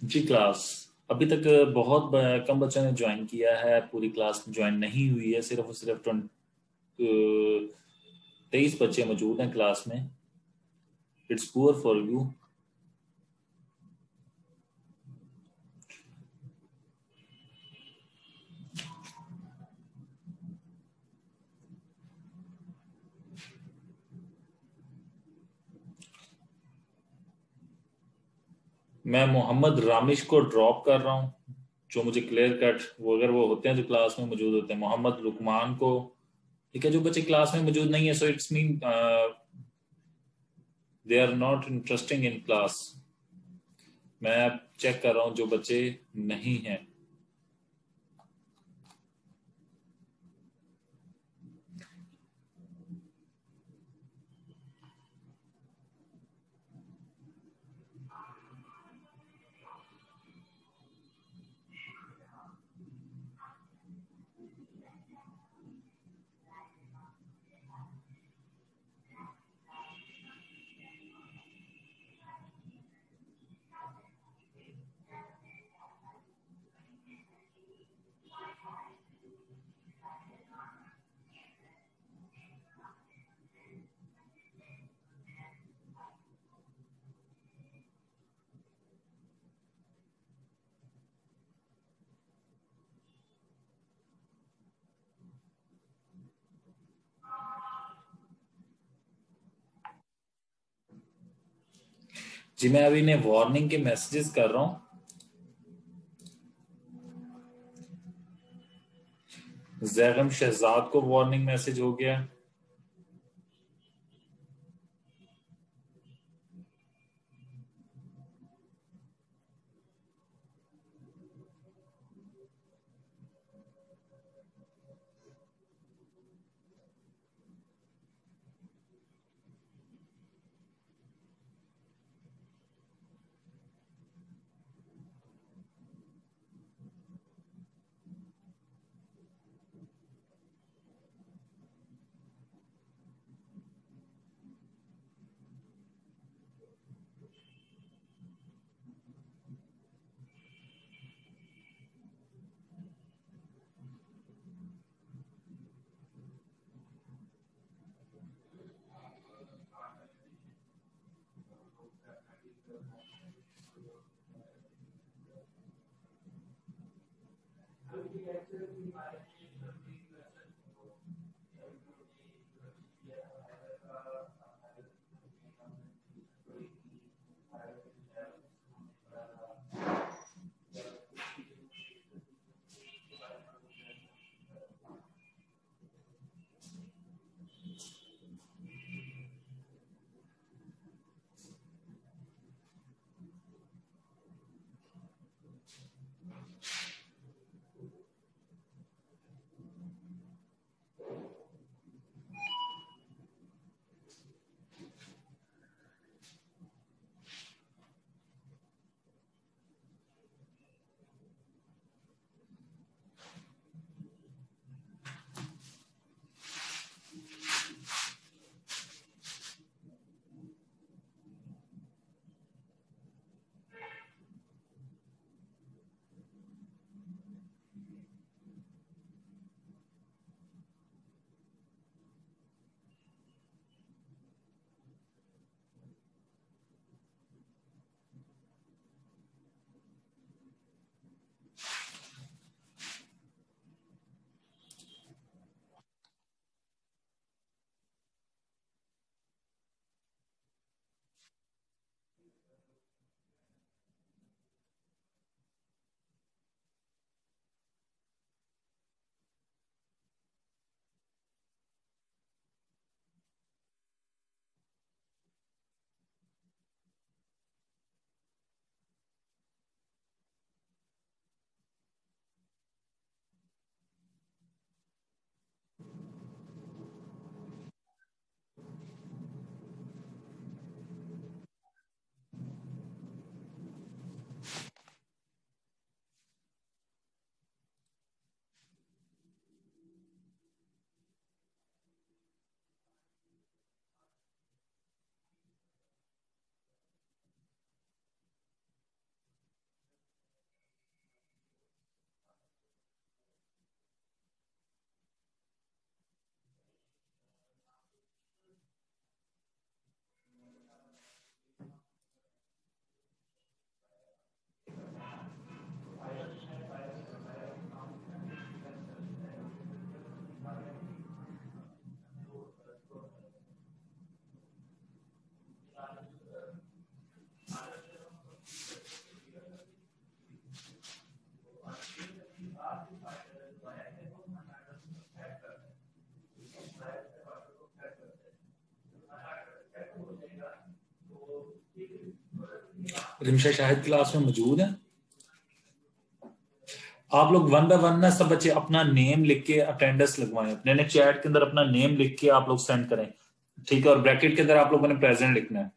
जी class अभी तक बहुत कम बच्चों ने ज्वाइन किया है। पूरी क्लास ज्वाइन नहीं हुई है। सिर्फ और सिर्फ 23 बच्चे मौजूद हैं क्लास में। It's poor for you. मैं मोहम्मद रामिश को ड्रॉप कर रहा हूँ। जो मुझे क्लियर कट वो अगर वो होते हैं जो क्लास में मौजूद होते हैं, मोहम्मद लुकमान को। ठीक है, जो बच्चे क्लास में मौजूद नहीं है, so it's mean they are not interesting in class. मैं चेक कर रहा हूँ जो बच्चे नहीं हैं। जी मैं अभी इन्हें वार्निंग के मैसेजेस कर रहा हूँ। जैगम शहजाद को वार्निंग मैसेज हो गया। रिमशा शाहिद क्लास में मौजूद है? आप लोग वन बाय वन ना सब बच्चे अपना नेम लिख के अटेंडेंस लगवाएं, अपने चैट के अंदर अपना नेम लिख के आप लोग सेंड करें, ठीक है? और ब्रैकेट के अंदर आप लोगों ने प्रेजेंट लिखना है।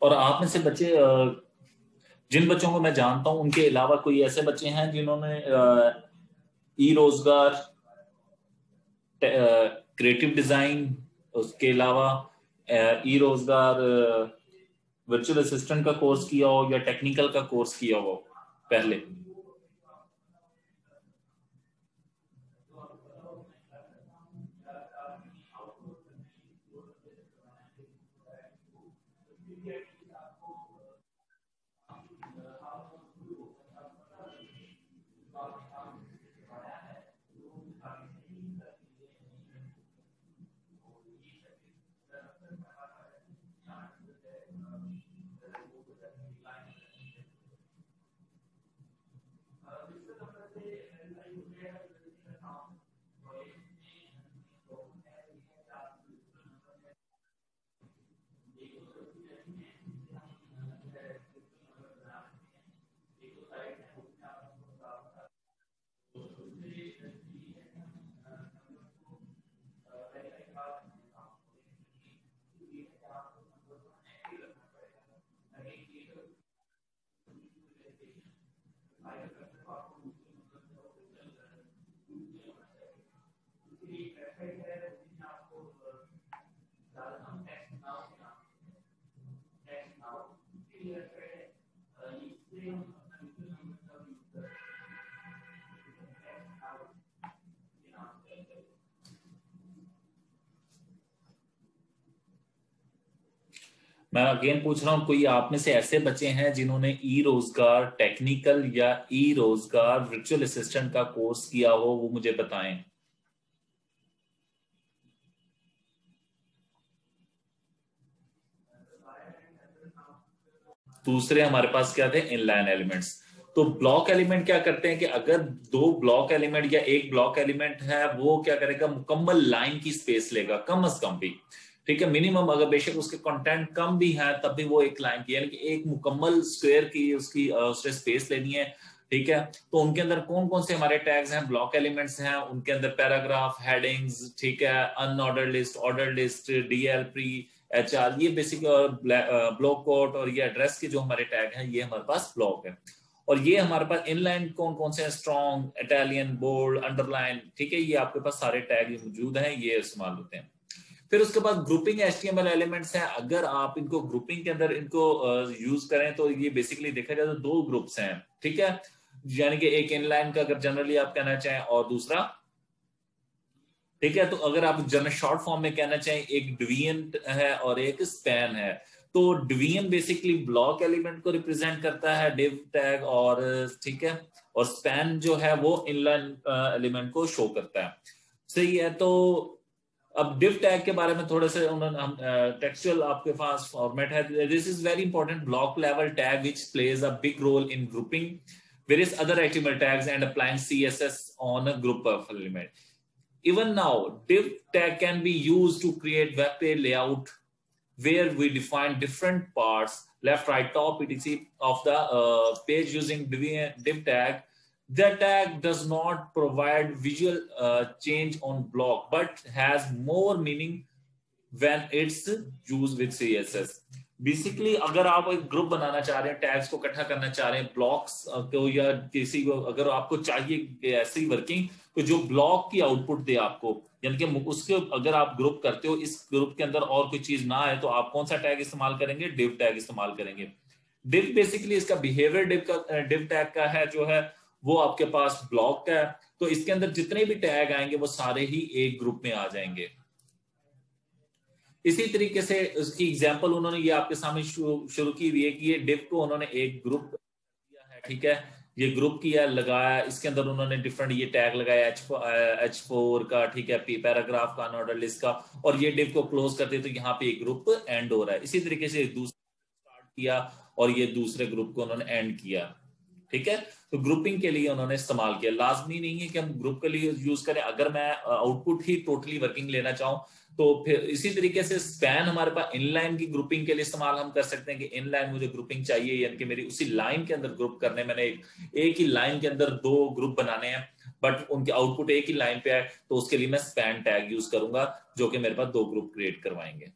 और आप में से बच्चे, जिन बच्चों को मैं जानता हूं उनके अलावा कोई ऐसे बच्चे हैं जिन्होंने ई रोजगार, क्रिएटिव डिजाइन, उसके अलावा ई रोजगार वर्चुअल असिस्टेंट का कोर्स किया हो या टेक्निकल का कोर्स किया हो पहले? मैं अगेन पूछ रहा हूँ, कोई आप में से ऐसे बच्चे हैं जिन्होंने ई रोजगार टेक्निकल या ई रोजगार वर्चुअल असिस्टेंट का कोर्स किया हो, वो मुझे बताएं। दूसरे हमारे पास क्या थे, इनलाइन एलिमेंट्स। तो ब्लॉक एलिमेंट क्या करते हैं कि अगर दो ब्लॉक एलिमेंट या एक ब्लॉक एलिमेंट है, वो क्या करेगा, मुकम्मल लाइन की स्पेस लेगा कम से कम भी, ठीक है, मिनिमम, अगर बेशक उसके कंटेंट कम भी है तब भी वो एक लाइन की, यानी कि एक मुकम्मल स्क्वायर की उसकी उससे स्पेस लेनी है, ठीक है। तो उनके अंदर कौन कौन से हमारे टैग्स हैं, ब्लॉक एलिमेंट्स हैं, उनके अंदर पैराग्राफ, हेडिंग्स, ठीक है, unordered list, order list, DL, pre, HR, ये बेसिक ब्लॉक कोड और ये एड्रेस के जो हमारे टैग हैं, ये हमारे पास ब्लॉक है। और ये हमारे पास इनलाइन कौन कौन से हैं, स्ट्रॉन्ग, इटालियन, बोल्ड, अंडरलाइन, ठीक है, ये आपके पास सारे टैग मौजूद हैं, ये इस्तेमाल होते हैं। फिर उसके बाद ग्रुपिंग एचटीएमएल एलिमेंट्स हैं। अगर आप इनको ग्रुपिंग के अंदर इनको यूज करें तो ये बेसिकली देखा जाए तो दो ग्रुप्स हैं, ठीक है, यानी कि एक इनलाइन का अगर जनरली आप कहना चाहें और दूसरा, ठीक है, तो अगर आप जनरल शॉर्ट फॉर्म में कहना चाहें, एक डिवीजन है और एक स्पैन है। तो डिवीजन बेसिकली ब्लॉक एलिमेंट को रिप्रेजेंट करता है, डिव टैग, और ठीक है, और स्पैन जो है वो इनलाइन एलिमेंट को शो करता है। सही है। तो अब div टैग के बारे में थोड़े से उन्होंने हम टेक्सचुअल आपके पास फॉर्मेट है, this is very important block level tag which plays a big role in grouping various other HTML tags and applying CSS on a group of element. Even now, div tag can be used to create web page layout where we define different parts, left, right, top, etc. of the page using div tag. The tag does not provide visual change on block, but has more meaning when it's used with CSS. Basically अगर आप एक group बनाना चाह रहे हैं, tags को इकट्ठा करना चाह रहे हैं, ब्लॉक्स को या किसी को अगर आपको चाहिए ऐसी वर्किंग तो जो ब्लॉक की आउटपुट दे आपको, यानी कि उसके अगर आप ग्रुप करते हो, इस ग्रुप के अंदर और कोई चीज ना है, तो आप कौन सा टैग इस्तेमाल करेंगे, डिव टैग इस्तेमाल करेंगे। डिव बेसिकली इसका बिहेवियर डिव टैग का है जो है वो आपके पास ब्लॉक का है, तो इसके अंदर जितने भी टैग आएंगे वो सारे ही एक ग्रुप में आ जाएंगे। इसी तरीके से उसकी एग्जांपल उन्होंने ये आपके सामने शुरू की हुई है कि ये डिव को उन्होंने एक ग्रुप किया है, ठीक है, ये ग्रुप किया लगाया, इसके अंदर उन्होंने डिफरेंट ये टैग लगाया H4 का, ठीक है, पैराग्राफ का, अनऑर्डर लिस्ट का, और ये डिव को क्लोज करते तो यहाँ पे एक ग्रुप एंड हो रहा है। इसी तरीके से दूसरा स्टार्ट किया और ये दूसरे ग्रुप को उन्होंने एंड किया, ठीक है। तो ग्रुपिंग के लिए उन्होंने इस्तेमाल किया। लाजमी नहीं है कि हम ग्रुप के लिए यूज करें, अगर मैं आउटपुट ही टोटली वर्किंग लेना चाहूं तो फिर इसी तरीके से स्पैन हमारे पास इनलाइन की ग्रुपिंग के लिए इस्तेमाल हम कर सकते हैं कि इनलाइन मुझे ग्रुपिंग चाहिए, यानी कि मेरी उसी लाइन के अंदर ग्रुप करने, मैंने एक ही लाइन के अंदर दो ग्रुप बनाने हैं बट उनके आउटपुट एक ही लाइन पे है, तो उसके लिए मैं स्पैन टैग यूज करूंगा जो कि मेरे पास दो ग्रुप क्रिएट करवाएंगे,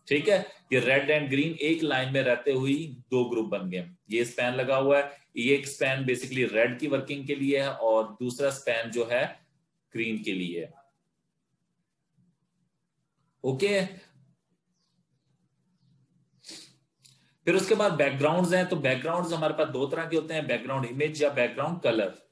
ठीक है। ये रेड एंड ग्रीन एक लाइन में रहते हुए दो ग्रुप बन गए, ये स्पैन लगा हुआ है, ये एक स्पैन बेसिकली रेड की वर्किंग के लिए है और दूसरा स्पैन जो है ग्रीन के लिए है, ओके। फिर उसके बाद बैकग्राउंड्स हैं। तो बैकग्राउंड्स हमारे पास दो तरह के होते हैं, बैकग्राउंड इमेज या बैकग्राउंड कलर।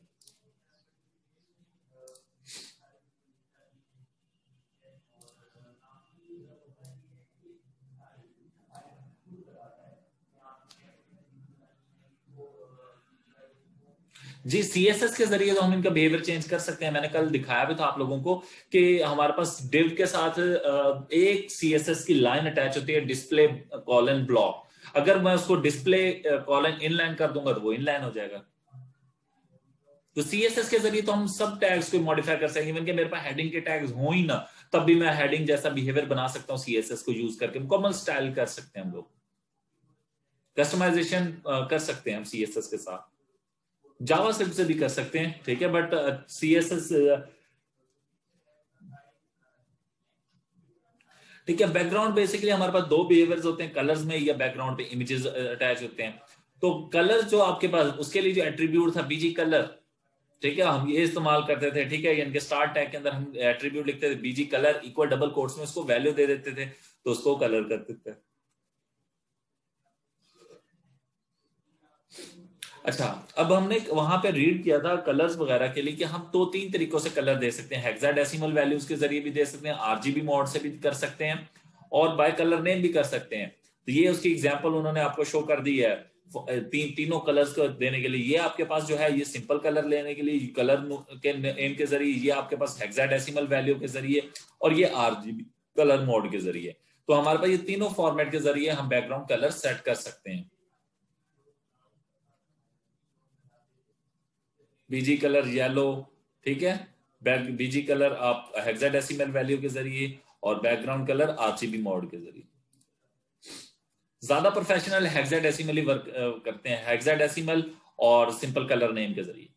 जी, सीएसएस के जरिए तो हम इनका बिहेवियर चेंज कर सकते हैं। मैंने कल दिखाया भी था आप लोगों को कि हमारे पास डिव के साथ एक सीएसएस की लाइन अटैच होती है, डिस्प्ले कॉलन ब्लॉक। अगर मैं उसको डिस्प्ले कॉलन इनलाइन कर दूंगा तो वो इनलाइन हो जाएगा। तो सीएसएस के जरिए तो हम सब टैग्स को मॉडिफाई कर सकते हैं, इवन कि मेरे पास हेडिंग के टैग्स हो ही ना तब भी मैं हेडिंग जैसा बिहेवियर बना सकता हूँ सीएसएस को यूज करके। मुकम्मल स्टाइल कर सकते हैं हम लोग, कस्टमाइजेशन कर सकते हैं हम सीएसएस के साथ, जावास्क्रिप्ट से भी कर सकते हैं, ठीक है, बट सीएसएस, ठीक है। बैकग्राउंड बेसिकली हमारे पास दो बिहेवियर्स होते हैं, कलर्स में या बैकग्राउंड पे इमेजेस अटैच होते हैं। तो कलर जो आपके पास, उसके लिए जो एट्रीब्यूट था बीजी कलर, ठीक है, हम ये इस्तेमाल करते थे, ठीक है, यानी कि स्टार्ट टैग के अंदर हम एट्रीब्यूट लिखते थे BG colour equal double quotes में उसको वैल्यू दे देते थे तो उसको कलर करते थे। अच्छा, अब हमने वहां पे रीड किया था कलर्स वगैरह के लिए कि हम दो तीन तरीकों से कलर दे सकते हैं, हेक्साडेसिमल वैल्यूज के जरिए भी दे सकते हैं, आरजीबी मोड से भी कर सकते हैं और बाय कलर नेम भी कर सकते हैं। तो ये उसकी एग्जांपल उन्होंने आपको शो कर दी है तीनों कलर्स को देने के लिए। ये आपके पास जो है ये सिंपल कलर लेने के लिए कलर के नेम के जरिए, ये आपके पास हेक्साडेसिमल वैल्यू के जरिए, और ये आरजीबी कलर मोड के जरिए। तो हमारे पास ये तीनों फॉर्मेट के जरिए हम बैकग्राउंड कलर सेट कर सकते हैं। बीजी कलर येलो, ठीक है, बीजी कलर आप हेक्साडेसिमल वैल्यू के जरिए, और बैकग्राउंड कलर आरजीबी मोड के जरिए। ज्यादा प्रोफेशनल हेक्साडेसिमल ही वर्क करते हैं, हेक्साडेसिमल और सिंपल कलर नेम के जरिए।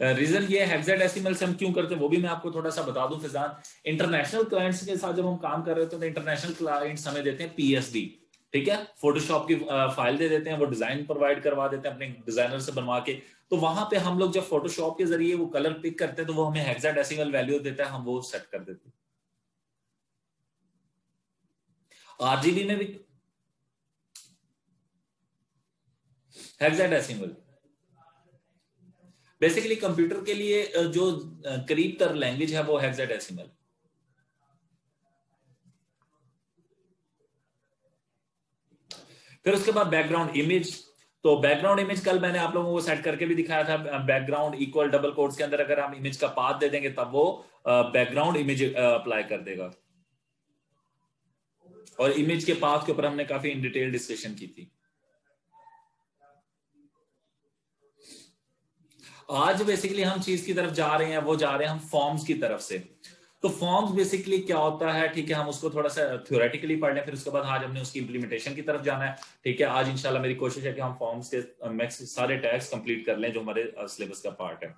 रीजन ये हेक्साडेसिमल से हम क्यों करते हैं वो भी मैं आपको थोड़ा सा बता दूं फिजान। इंटरनेशनल क्लाइंट्स के साथ जब हम काम कर रहे होते हैं तो इंटरनेशनल क्लाइंट्स हमें देते हैं पीएसडी, ठीक है, फोटोशॉप की फाइल दे देते हैं, वो डिजाइन प्रोवाइड करवा देते हैं अपने डिजाइनर से बनवा के। तो वहां पे हम लोग जब फोटोशॉप के जरिए वो कलर पिक करते हैं तो वो हमें हेक्साडेसिमल वैल्यू देता है, हम वो सेट कर देते हैं। आरजीबी में भी हेक्साडेसिमल बेसिकली कंप्यूटर के लिए जो करीब तर लैंग्वेज है वो हेक्साडेसिमल। फिर उसके बाद बैकग्राउंड इमेज। तो बैकग्राउंड इमेज कल मैंने आप लोगों को सेट करके भी दिखाया था। बैकग्राउंड इक्वल डबल कोट्स के अंदर अगर हम इमेज का पाथ दे देंगे तब वो बैकग्राउंड इमेज अप्लाई कर देगा। और इमेज के पाथ के ऊपर हमने काफी इन डिटेल डिस्कशन की थी। आज बेसिकली हम चीज की तरफ जा रहे हैं, वो जा रहे हैं हम फॉर्म्स की तरफ से। तो फॉर्म्स बेसिकली क्या होता है, ठीक है, हम उसको थोड़ा सा थ्योरेटिकली पढ़ लें, फिर उसके बाद आज हमने उसकी इंप्लीमेंटेशन की तरफ जाना है। ठीक है, आज इंशाल्लाह मेरी कोशिश है कि हम फॉर्म्स के मैक्स सारे टैग्स कंप्लीट कर लें जो हमारे सिलेबस का पार्ट है।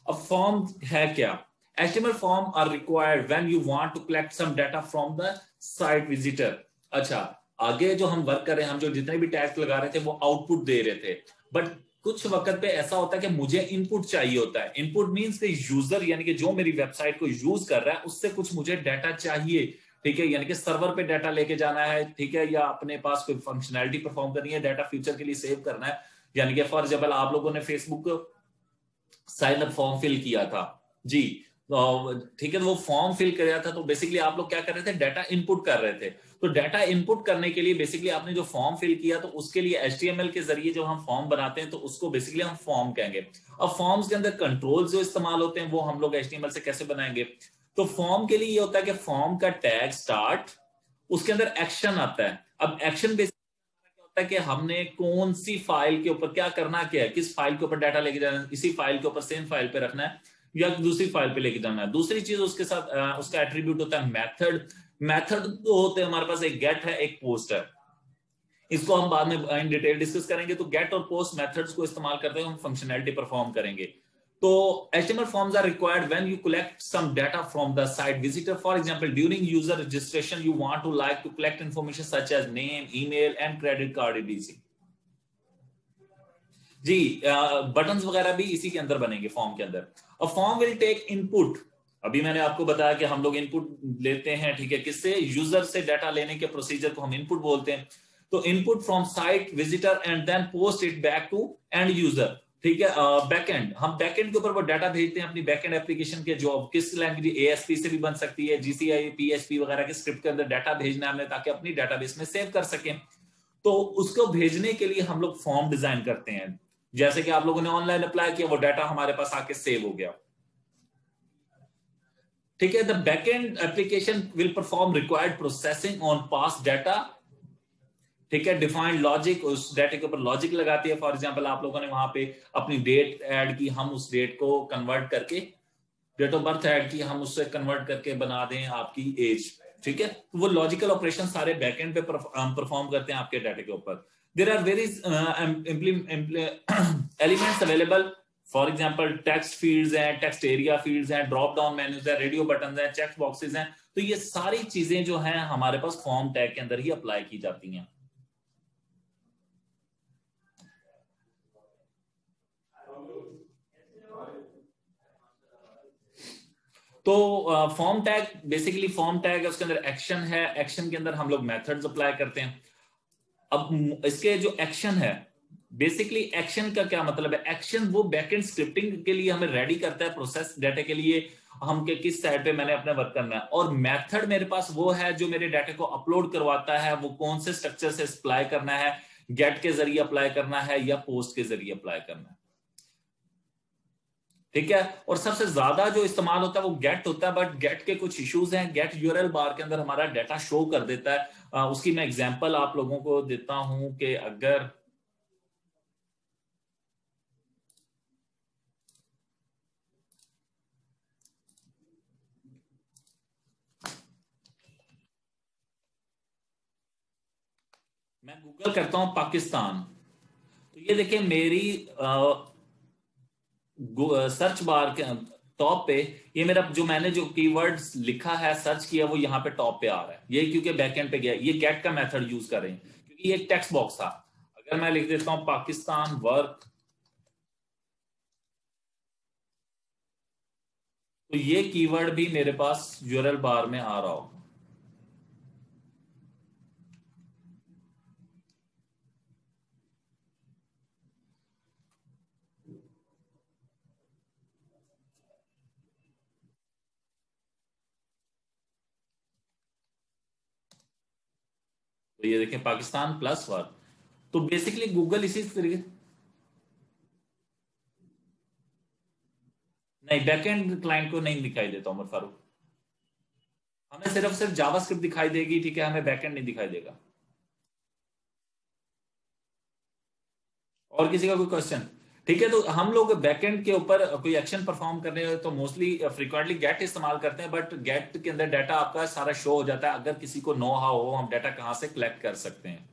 अब फॉर्म है क्या? HTML form are required when you want to collect some data from the site visitor. अच्छा, आगे जो हम वर्क कर रहे हैं, हम जो जितने भी टैग्स लगा रहे थे वो आउटपुट दे रहे थे, बट कुछ वक्त पे ऐसा होता है कि मुझे इनपुट चाहिए होता है। इनपुट मींस कि यूजर यानी कि जो मेरी वेबसाइट को यूज कर रहा है उससे कुछ मुझे डाटा चाहिए, ठीक है, यानी कि सर्वर पे डाटा लेके जाना है, ठीक है, या अपने पास कोई फंक्शनैलिटी परफॉर्म करनी है, डाटा फ्यूचर के लिए सेव करना है। यानी कि फॉर एग्जांपल आप लोगों ने Facebook sign up form fill किया था जी, ठीक है, वो फॉर्म फिल किया था, तो बेसिकली आप लोग क्या कर रहे थे, डाटा इनपुट कर रहे थे। तो डाटा इनपुट करने के लिए बेसिकली आपने जो फॉर्म फिल किया तो उसके लिए HTML के जरिए जब हम फॉर्म बनाते हैं तो उसको बेसिकली हम फॉर्म कहेंगे। अब फॉर्म्स के अंदर कंट्रोल जो इस्तेमाल होते हैं वो हम लोग HTML से कैसे बनाएंगे? तो फॉर्म के लिए ये होता है कि फॉर्म का टैग स्टार्ट, उसके अंदर एक्शन आता है। अब एक्शन बेसिकली क्या होता है कि हमने कौन सी फाइल के ऊपर क्या करना, क्या है, किस फाइल के ऊपर डाटा लेके जाना है, इसी फाइल के ऊपर सेम फाइल पे रखना है या दूसरी फाइल पे लेके जाना है। दूसरी चीज उसके साथ उसका एट्रीब्यूट होता है मेथड। मेथड तो होते हैं हमारे पास, एक गेट है एक पोस्ट है, इसको हम बाद में इन डिटेल डिस्कस करेंगे। तो गेट और पोस्ट मेथड्स को इस्तेमाल करते हुए हम फंक्शनैलिटी परफॉर्म करेंगे। तो HTML forms are required when you collect some data from the site visitor. For example, during user registration you want to like to collect information such as name, email and credit card etc. जी, buttons वगैरह भी इसी के अंदर बनेंगे form के अंदर। A form will take input, अभी मैंने आपको बताया कि हम लोग इनपुट लेते हैं, ठीक है, किससे, यूजर से डाटा लेने के प्रोसीजर को हम इनपुट बोलते हैं। तो input from site visitor and then post it back to end user, ठीक है, बैकएंड, हम बैकएंड के ऊपर वो डाटा भेजते हैं अपनी बैकएंड एप्लीकेशन के, जो किस लैंग्वेज, ASP से भी बन सकती है, GCI PHP वगैरह के स्क्रिप्ट के अंदर डाटा भेजना है हमें ताकि अपनी डाटाबेस में सेव कर सकें। तो उसको भेजने के लिए हम लोग फॉर्म डिजाइन करते हैं। जैसे कि आप लोगों ने ऑनलाइन अप्लाई किया, वो डाटा हमारे पास आके सेव हो गया, ठीक है। The backend application will perform required processing on pass data, ठीक है, डिफाइंड लॉजिक, उस डाटा के ऊपर लॉजिक लगाती है। फॉर एग्जांपल आप लोगों ने वहां पे अपनी डेट ऐड की, हम उस डेट को कन्वर्ट करके, डेट ऑफ बर्थ ऐड की, हम उससे कन्वर्ट करके बना दें आपकी एज, ठीक है। तो वो लॉजिकल ऑपरेशन सारे बैकएंड पे परफॉर्म करते हैं आपके डाटा के ऊपर। There are various elements available. For example, text fields हैं, text area fields हैं, drop down menus हैं, radio buttons हैं, check boxes हैं। तो ये सारी चीजें जो हैं हमारे पास फॉर्म टैग के अंदर ही अप्लाई की जाती हैं। तो form tag basically, form tag है, उसके अंदर एक्शन है, एक्शन के अंदर हम लोग मेथड्स अप्लाई करते हैं। अब इसके जो एक्शन है, बेसिकली एक्शन का क्या मतलब है? एक्शन वो बैकएंड स्क्रिप्टिंग के लिए हमें रेडी करता है प्रोसेस डाटा के लिए, हम के किस साइड पे मैंने अपना वर्क करना है। और मेथड मेरे पास वो है जो मेरे डाटा को अपलोड करवाता है, वो कौन से स्ट्रक्चर से अप्लाई करना है, गेट के जरिए अप्लाई करना है या पोस्ट के जरिए अप्लाई करना है। ठीक है। और सबसे ज्यादा जो इस्तेमाल होता है वो गेट होता है, बट गेट के कुछ इश्यूज हैं। गेट यूआरएल बार के अंदर हमारा डाटा शो कर देता है। उसकी मैं एग्जांपल आप लोगों को देता हूं कि अगर मैं गूगल करता हूं पाकिस्तान, तो ये देखिए मेरी सर्च बार के टॉप पे ये मेरा जो मैंने जो कीवर्ड्स लिखा है सर्च किया वो यहाँ पे टॉप पे आ रहा है। ये क्योंकि बैकएंड पे गया, ये गेट का मेथड यूज कर रहे हैं क्योंकि ये एक टेक्स्ट बॉक्स था। अगर मैं लिख देता हूं पाकिस्तान वर्क, तो ये कीवर्ड भी मेरे पास यूआरएल बार में आ रहा होगा। तो ये देखें पाकिस्तान प्लस वर्क। तो बेसिकली गूगल इसी तरीके, नहीं बैकएंड क्लाइंट को नहीं दिखाई देता उमर फारूक, हमें सिर्फ सिर्फ जावास्क्रिप्ट दिखाई देगी। ठीक है, हमें बैकएंड नहीं दिखाई देगा। और किसी का कोई क्वेश्चन? ठीक है, तो हम लोग बैकएंड के ऊपर कोई एक्शन परफॉर्म करने हो तो मोस्टली फ्रीक्वेंटली गेट इस्तेमाल करते हैं, बट गेट के अंदर डाटा आपका सारा शो हो जाता है। अगर किसी को नो हाउ हो हम डाटा कहां से कलेक्ट कर सकते हैं।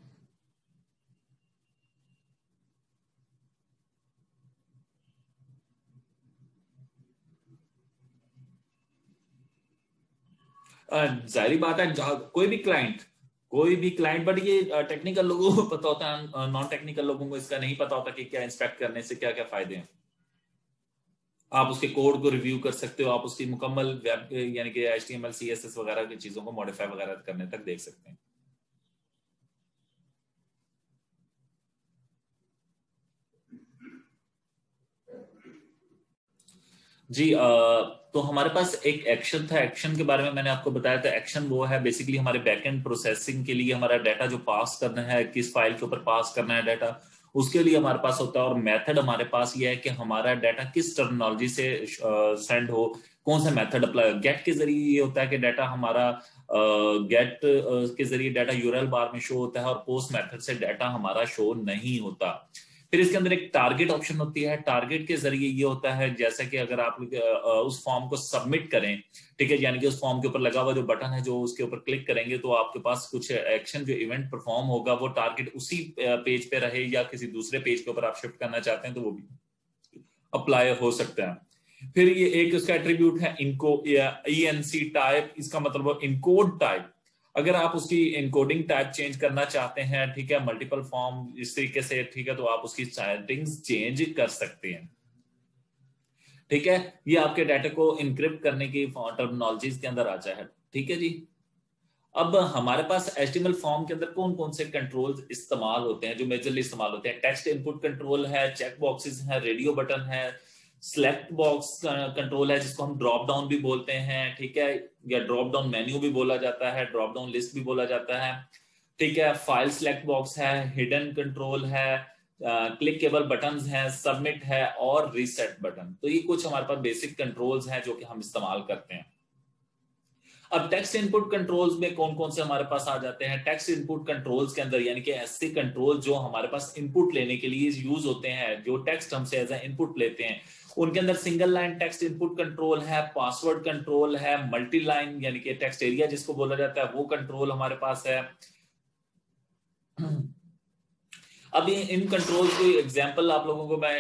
जाहिर बात है कोई भी क्लाइंट, कोई भी क्लाइंट, बट ये टेक्निकल लोगों को पता होता है, नॉन टेक्निकल लोगों को इसका नहीं पता होता कि क्या इंस्पेक्ट करने से क्या क्या फायदे हैं। आप उसके कोड को रिव्यू कर सकते हो, आप उसकी मुकम्मल वेब यानी कि HTML CSS वगैरह की चीजों को मॉडिफाई वगैरह करने तक देख सकते हैं। जी तो हमारे पास एक एक्शन था, एक्शन के बारे में मैंने आपको बताया था। एक्शन वो है बेसिकली हमारे बैकएंड प्रोसेसिंग के लिए, हमारा डाटा जो पास करना है, किस फाइल के ऊपर पास करना है डाटा, उसके लिए हमारे पास होता है। और मेथड हमारे पास ये है कि हमारा डाटा किस टर्मिनोलॉजी से सेंड हो, कौन सा मेथड अप्लाई। गेट के जरिए ये होता है कि डाटा हमारा गेट के जरिए डाटा यूआरएल बार में शो होता है, और पोस्ट मेथड से डाटा हमारा शो नहीं होता। फिर इसके अंदर एक टारगेट ऑप्शन होती है। टारगेट के जरिए ये होता है जैसे कि अगर आप उस फॉर्म को सबमिट करें, ठीक है, यानी कि उस फॉर्म के ऊपर लगा हुआ जो बटन है, जो उसके ऊपर क्लिक करेंगे तो आपके पास कुछ एक्शन जो इवेंट परफॉर्म होगा, वो टारगेट उसी पेज पे रहे या किसी दूसरे पेज के ऊपर आप शिफ्ट करना चाहते हैं तो वो भी अप्लाई हो सकता है। फिर ये एक उसका एट्रीब्यूट है इनको ENC टाइप, इसका मतलब इनकोड टाइप। अगर आप उसकी इनकोडिंग टाइप चेंज करना चाहते हैं, ठीक है, मल्टीपल फॉर्म इस तरीके से, ठीक है, तो आप उसकी सेटिंग्स चेंज कर सकते हैं। ठीक है, ये आपके डाटा को इनक्रिप्ट करने की टर्मिनोलॉजीज के अंदर आ जाए है। ठीक है जी। अब हमारे पास HTML फॉर्म के अंदर कौन कौन से कंट्रोल्स इस्तेमाल होते हैं, जो मेजरली इस्तेमाल होते हैं? टेक्स्ट इनपुट कंट्रोल है, चेक बॉक्सेस है, रेडियो बटन है, सिलेक्ट बॉक्स कंट्रोल है जिसको हम ड्रॉप डाउन भी बोलते हैं, ठीक है, या ड्रॉप डाउन मेन्यू भी बोला जाता है, ड्रॉप डाउन लिस्ट भी बोला जाता है। ठीक है, फाइल सिलेक्ट बॉक्स है, हिडन कंट्रोल है, क्लिकेबल बटन्स हैं, सबमिट है और रीसेट बटन। तो ये कुछ हमारे पास बेसिक कंट्रोल्स हैं जो कि हम इस्तेमाल करते हैं। अब टेक्स्ट इनपुट कंट्रोल्स में कौन कौन से हमारे पास आ जाते हैं? टेक्स्ट इनपुट कंट्रोल्स के अंदर यानी कि ऐसे कंट्रोल जो हमारे पास इनपुट लेने के लिए यूज होते हैं, जो टेक्स्ट हमसे एज ए इनपुट लेते हैं, उनके अंदर single line text input control है, पासवर्ड कंट्रोल है, मल्टी लाइन यानी कि टेक्स्ट एरिया जिसको बोला जाता है वो कंट्रोल हमारे पास है। अब इन कंट्रोल की एग्जांपल आप लोगों को मैं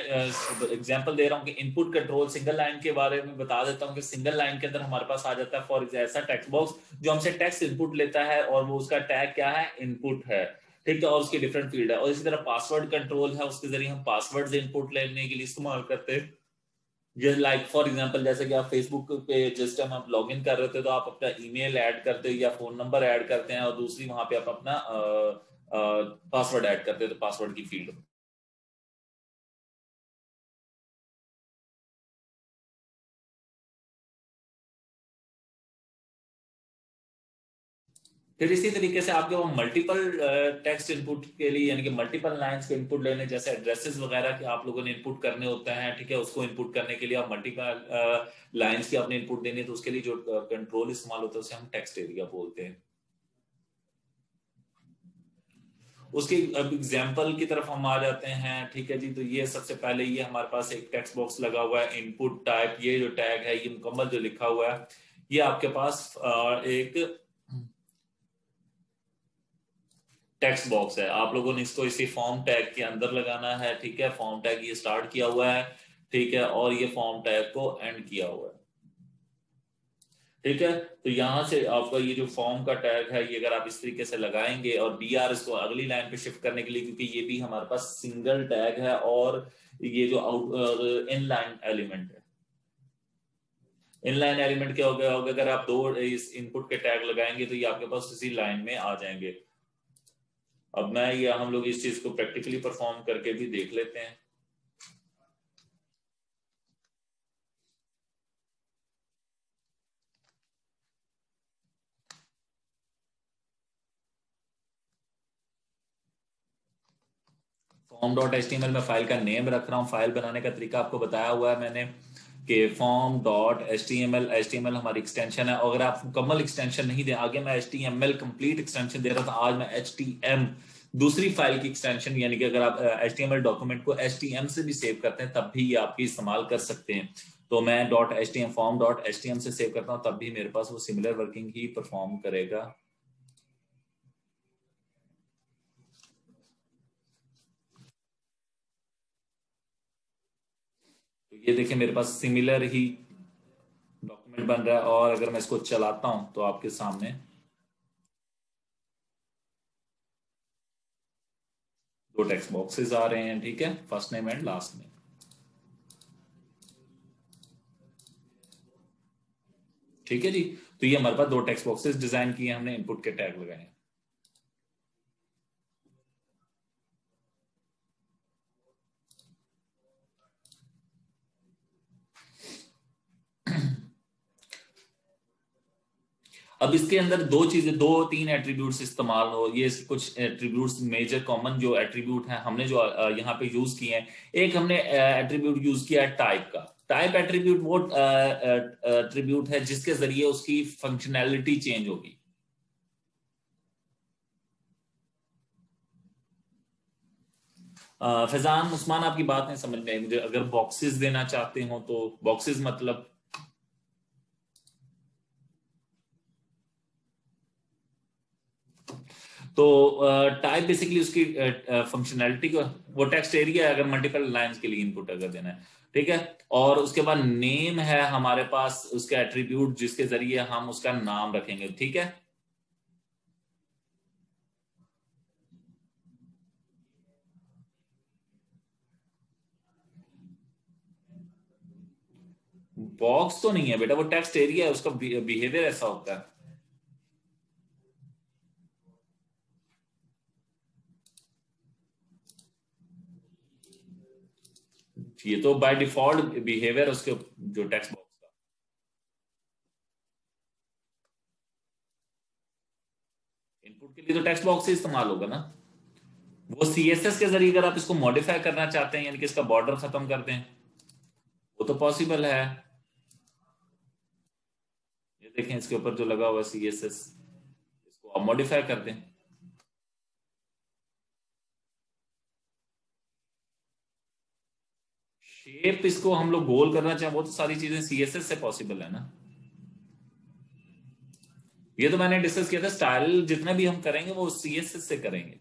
एग्जांपल दे रहा हूं कि इनपुट कंट्रोल सिंगल लाइन के बारे में बता देता हूं कि सिंगल लाइन के अंदर हमारे पास आ जाता है फॉर ऐसा टेक्स्ट बॉक्स जो हमसे टेक्स्ट इनपुट लेता है और वो उसका टैग क्या है? इनपुट है। ठीक है, और उसकी डिफरेंट फील्ड है। और इसी तरह पासवर्ड कंट्रोल है, उसके जरिए हम पासवर्ड इनपुट लेने के लिए इस्तेमाल करते हैं। ये लाइक फॉर एग्जांपल जैसे कि आप फेसबुक पे जिस टाइम आप लॉग इन कर रहे थे तो आप अपना ईमेल ऐड करते हो या फोन नंबर ऐड करते हैं, और दूसरी वहां पे आप अपना पासवर्ड ऐड करते हो, तो पासवर्ड की फील्ड फिर इसी तरीके से आपके वो मल्टीपल टेक्स्ट इनपुट के लिए यानी कि मल्टीपल लाइंस के इनपुट लेने, जैसे एड्रेसेस वगैरह के आप लोगों ने इनपुट करने होते हैं, ठीक है, उसको इनपुट करने के लिए आप मल्टीपल लाइंस की आपने इनपुट देनी है, तो उसके लिए जो कंट्रोल इस्तेमाल होता है उसे हम टेक्स्ट एरिया बोलते हैं। उसके अब एग्जाम्पल की तरफ हम आ जाते हैं, ठीक है जी। तो ये सबसे पहले ये हमारे पास एक टेक्स्ट बॉक्स लगा हुआ है, इनपुट टाइप, ये जो टैग है ये मुकम्मल जो लिखा हुआ है, ये आपके पास एक टेक्स्ट बॉक्स है। आप लोगों ने इसको इसी फॉर्म टैग के अंदर लगाना है, ठीक है। फॉर्म टैग ये स्टार्ट किया हुआ है, ठीक है, और ये फॉर्म टैग को एंड किया हुआ है, ठीक है। तो यहां से आपका ये जो फॉर्म का टैग है ये अगर आप इस तरीके से लगाएंगे और BR इसको अगली लाइन पे शिफ्ट करने के लिए, क्योंकि ये भी हमारे पास सिंगल टैग है और ये जो आउट इनलाइन एलिमेंट है, इनलाइन एलिमेंट क्या होगा अगर आप दो इस इनपुट के टैग लगाएंगे तो ये आपके पास इसी लाइन में आ जाएंगे। अब मैं ये हम लोग इस चीज को प्रैक्टिकली परफॉर्म करके भी देख लेते हैं। form.html में फाइल का नेम रख रहा हूँ। फाइल बनाने का तरीका आपको बताया हुआ है मैंने कि form.html हमारी एक्सटेंशन है। और अगर आप मुकम्मल एक्सटेंशन नहीं दे, आगे मैं HTML कंप्लीट एक्सटेंशन दे रहा था, आज मैं HTM दूसरी फाइल की एक्सटेंशन, यानी कि अगर आप HTML डॉक्यूमेंट को HTM से भी सेव करते हैं तब भी ये आपकी इस्तेमाल कर सकते हैं। तो मैं .htm form.htm से सेव करता हूँ तब भी मेरे पास वो सिमिलर वर्किंग ही परफॉर्म करेगा। तो ये देखिए मेरे पास सिमिलर ही डॉक्यूमेंट बन रहा है, और अगर मैं इसको चलाता हूं तो आपके सामने दो टेक्स्ट बॉक्सेस आ रहे हैं, ठीक है, first name and last name, ठीक है जी। तो ये हमारे पास दो टेक्स्ट बॉक्सेस डिजाइन किए, हमने इनपुट के टैग लगाए। अब इसके अंदर दो चीजें, दो तीन एट्रीब्यूट्स इस्तेमाल हो, ये कुछ एट्रीब्यूट्स मेजर कॉमन जो एट्रीब्यूट हैं हमने जो यहाँ पे यूज किए हैं। एक हमने एट्रीब्यूट यूज किया है टाइप का। टाइप एट्रीब्यूट वो एट्रीब्यूट है जिसके जरिए उसकी फंक्शनैलिटी चेंज होगी। फैजान उस्मान आपकी बात नहीं समझ में आई मुझे। अगर बॉक्सेस देना चाहते हो तो बॉक्सेस मतलब तो टाइप बेसिकली उसकी फंक्शनैलिटी को, वो टेक्स्ट एरिया है अगर मल्टीपल लाइंस के लिए इनपुट अगर देना है, ठीक है। और उसके बाद नेम है हमारे पास उसका एट्रीब्यूट जिसके जरिए हम उसका नाम रखेंगे, ठीक है। बॉक्स तो नहीं है बेटा, वो टेक्स्ट एरिया है, उसका बिहेवियर ऐसा होता है। ये तो बाय डिफॉल्ट बिहेवियर उसके जो टेक्स्ट बॉक्स का, इनपुट के लिए तो टेक्स्ट बॉक्स ही इस्तेमाल होगा ना। वो CSS के जरिए अगर आप इसको मॉडिफाई करना चाहते हैं, यानी कि इसका बॉर्डर खत्म कर दें, वो तो पॉसिबल है। ये देखें इसके ऊपर जो लगा हुआ CSS, इसको आप मॉडिफाई कर दें। शेप इसको हम लोग गोल करना चाहें, वो तो सारी चीजें CSS से पॉसिबल है ना। ये तो मैंने डिस्कस किया था, स्टाइल जितना भी हम करेंगे वो CSS से करेंगे।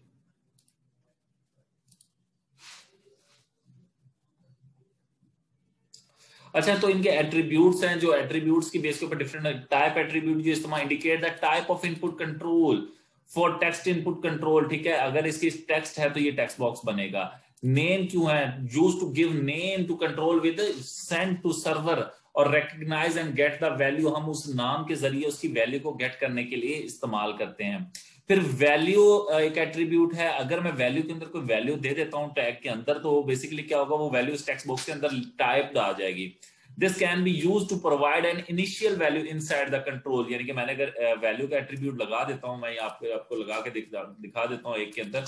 अच्छा, तो इनके एट्रीब्यूट्स हैं, जो एट्रीब्यूट्स की बेस के ऊपर डिफरेंट टाइप एट्रीब्यूट जो इस्तेमाल indicate the type of input control for text input control, ठीक है। अगर इसकी टेक्स्ट है तो ये टेक्स्ट बॉक्स बनेगा। नेम क्यों है, use to give name to control with send to server और recognise and get the value, हम उस नाम के जरिए उसकी वैल्यू को गेट करने के लिए इस्तेमाल करते हैं। फिर वैल्यू एक एट्रीब्यूट है, अगर मैं वैल्यू के अंदर कोई वैल्यू दे देता हूं टैग के अंदर, तो बेसिकली क्या होगा, वो वैल्यू टेक्स्ट बॉक्स के अंदर टाइप्ड आ जाएगी। This can be use to provide an initial value inside the control, यानी कि मैंने अगर वैल्यू का एट्रीब्यूट लगा देता हूं, मैं आपको लगा के दिखा देता हूं। एक के अंदर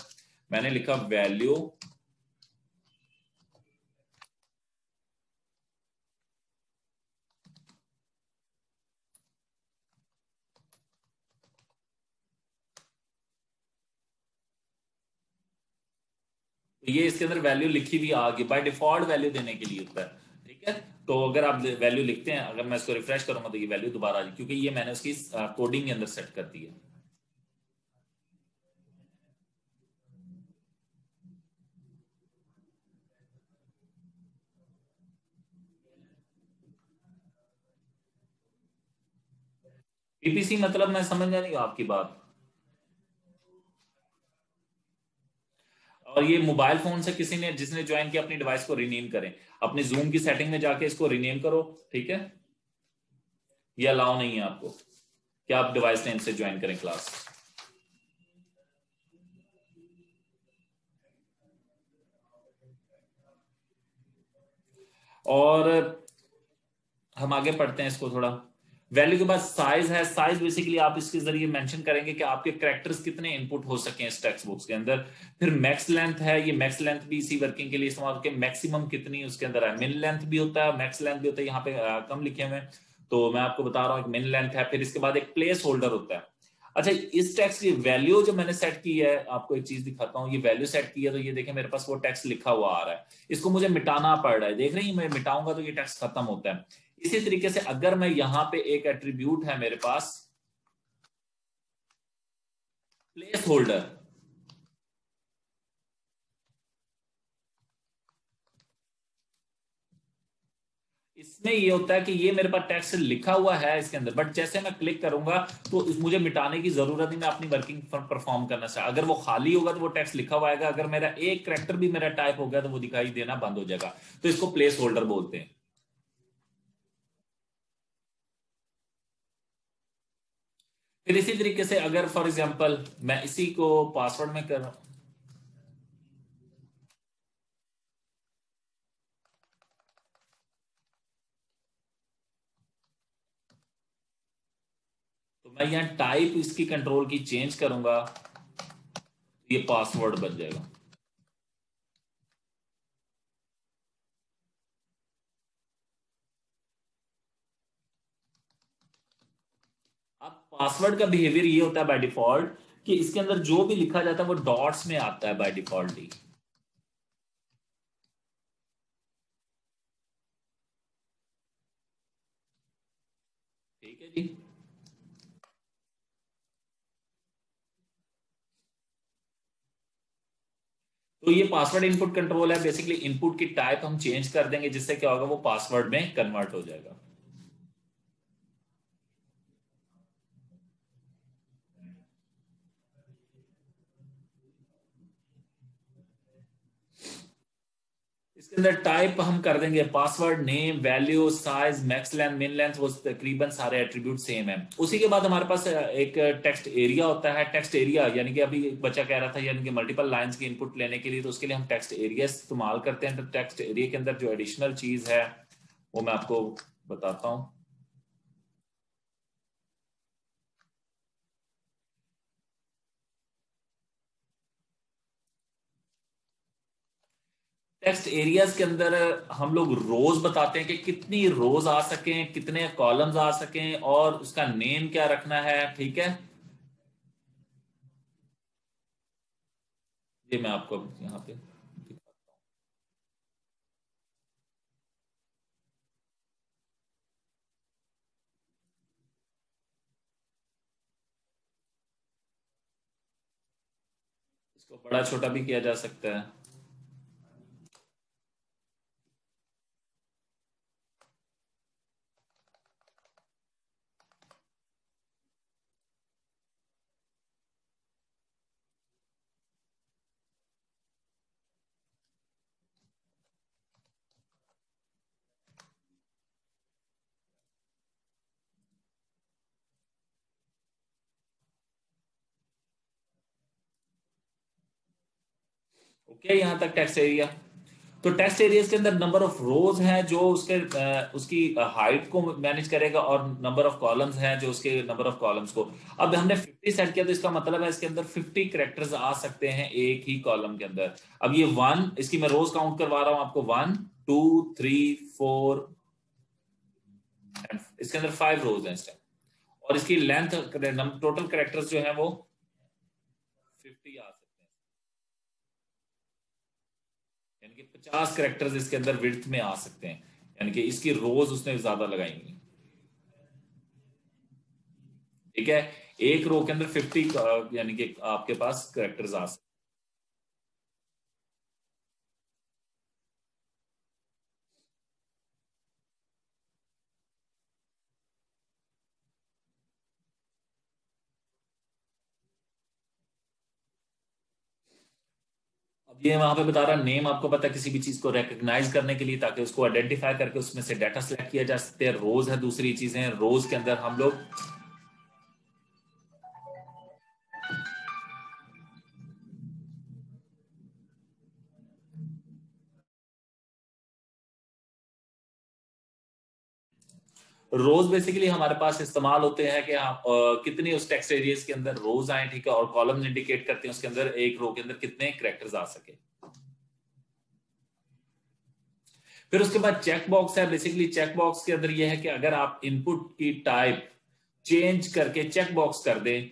मैंने लिखा वैल्यू तो ये इसके अंदर वैल्यू लिखी हुई आ गई, बाय डिफॉल्ट वैल्यू देने के लिए होता है, ठीक है। तो अगर आप वैल्यू लिखते हैं, अगर मैं इसको रिफ्रेश करूंगा तो ये वैल्यू दोबारा आ जाए, क्योंकि ये मैंने उसकी कोडिंग के अंदर सेट कर दी है। पीपीसी मतलब मैं समझ नहीं आपकी बात। और ये मोबाइल फोन से किसी ने जिसने ज्वाइन किया अपनी डिवाइस को रीनेम करें, अपने जूम की सेटिंग में जाके इसको रीनेम करो, ठीक है। ये अलाउ नहीं है आपको कि आप डिवाइस नेम से ज्वाइन करें क्लास। और हम आगे पढ़ते हैं इसको थोड़ा। वैल्यू के बाद साइज है। साइज बेसिकली आप इसके जरिए मेंशन करेंगे कि आपके कैरेक्टर्स कितने इनपुट हो सके इस टेक्स्ट बुक्स के अंदर। फिर मैक्स लेंथ है, ये मैक्स लेंथ भी इसी वर्किंग के लिए इस्तेमाल होती है। मैक्सिमम कितनी उसके अंदर है, मिन लेंथ भी होता है, मैक्स लेंथ भी होता है, यहाँ पे कम लिखे हुए हैं तो मैं आपको बता रहा हूँ। मिन लेंथ है, फिर इसके बाद एक प्लेस होल्डर होता है। अच्छा, इस टेक्स्ट की वैल्यू जो मैंने सेट की है, आपको एक चीज दिखाता हूँ। ये वैल्यू सेट की है तो ये देखें मेरे पास वो टेक्स्ट लिखा हुआ आ रहा है, इसको मुझे मिटाना पड़ रहा है। देख रही हैं, मैं मिटाऊंगा तो ये टेक्स्ट खत्म होता है। इसी तरीके से अगर मैं यहां पे एक एट्रीब्यूट है मेरे पास प्लेस होल्डर, इसमें ये होता है कि ये मेरे पास टेक्स्ट लिखा हुआ है इसके अंदर, बट जैसे मैं क्लिक करूंगा तो मुझे मिटाने की जरूरत नहीं, मैं अपनी वर्किंग परफॉर्म करना चाहिए। अगर वो खाली होगा तो वो टेक्स्ट लिखा हुआ आएगा, अगर मेरा एक करेक्टर भी मेरा टाइप हो गया तो वो दिखाई देना बंद हो जाएगा। तो इसको प्लेस होल्डर बोलते हैं। फिर इसी तरीके से अगर फॉर एग्जाम्पल मैं इसी को पासवर्ड में कर, तो मैं यहाँ टाइप इसकी कंट्रोल की चेंज करूंगा, ये पासवर्ड बन जाएगा। अब पासवर्ड का बिहेवियर ये होता है बाय डिफॉल्ट कि इसके अंदर जो भी लिखा जाता है वो डॉट्स में आता है बाय डिफॉल्ट ही। ठीक है जी। तो ये पासवर्ड इनपुट कंट्रोल है। बेसिकली इनपुट की टाइप हम चेंज कर देंगे, जिससे क्या होगा, वो पासवर्ड में कन्वर्ट हो जाएगा। इसके अंदर टाइप हम कर देंगे password, name, value, size, max length, min length, वो तकरीबन सारे एट्रीब्यूट सेम है। उसी के बाद हमारे पास एक टेक्स्ट एरिया होता है। टेक्स्ट एरिया यानी कि अभी एक बच्चा कह रहा था, यानी कि मल्टीपल लाइंस की इनपुट लेने के लिए, तो उसके लिए हम टेक्स्ट एरिया इस्तेमाल करते हैं। तो टेक्स्ट एरिया के अंदर जो एडिशनल चीज है वो मैं आपको बताता हूँ। टेक्स्ट एरियाज के अंदर हम लोग रोज बताते हैं कि कितनी रोज आ सकें, कितने कॉलम्स आ सकें, और उसका नेम क्या रखना है, ठीक है। ये मैं आपको यहाँ पे इसको बड़ा छोटा भी किया जा सकता है। ओके, यहाँ तक टेक्स्ट एरिया। तो टेक्स्ट एरियाज के अंदर नंबर ऑफ रोज हैं जो उसकी हाइट को मैनेज करेगा, और नंबर ऑफ कॉलम्स हैं जो उसके नंबर ऑफ कॉलम्स को। अब हमने 50 सेट किया तो इसका मतलब है इसके अंदर 50 कैरेक्टर्स आ सकते हैं एक ही कॉलम के अंदर। अब ये 1, इसकी मैं रोज काउंट करवा रहा हूं आपको, 1 2 3 4, इसके अंदर 5 रोज हैं इस टाइम, और इसकी लेंथ टोटल कैरेक्टर्स जो है वो 50 आ सकते हैं, यानी कि 50 कैरेक्टर्स इसके अंदर विड्थ में आ सकते हैं, यानी कि इसकी रोज उसने ज्यादा लगाएंगी। ठीक है, एक रो के अंदर 50 यानी कि आपके पास कैरेक्टर्स आ सकते हैं। अब ये वहां पे बता रहा नेम, आपको पता है किसी भी चीज को रिकॉग्नाइज करने के लिए, ताकि उसको आइडेंटिफाई करके उसमें से डाटा सेलेक्ट किया जा सकते हैं। रोज है दूसरी चीजें, रोज के अंदर हम लोग रोज बेसिकली हमारे पास इस्तेमाल होते हैं कि हम कितने उस टेक्स्ट एरियाज के अंदर रोज आए, ठीक है, और कॉलम्स इंडिकेट करते हैं उसके अंदर एक रो के अंदर कितने कैरेक्टर्स आ सके। फिर उसके बाद चेक बॉक्स है। बेसिकली चेक बॉक्स के अंदर यह है कि अगर आप इनपुट की टाइप चेंज करके चेक बॉक्स कर दें,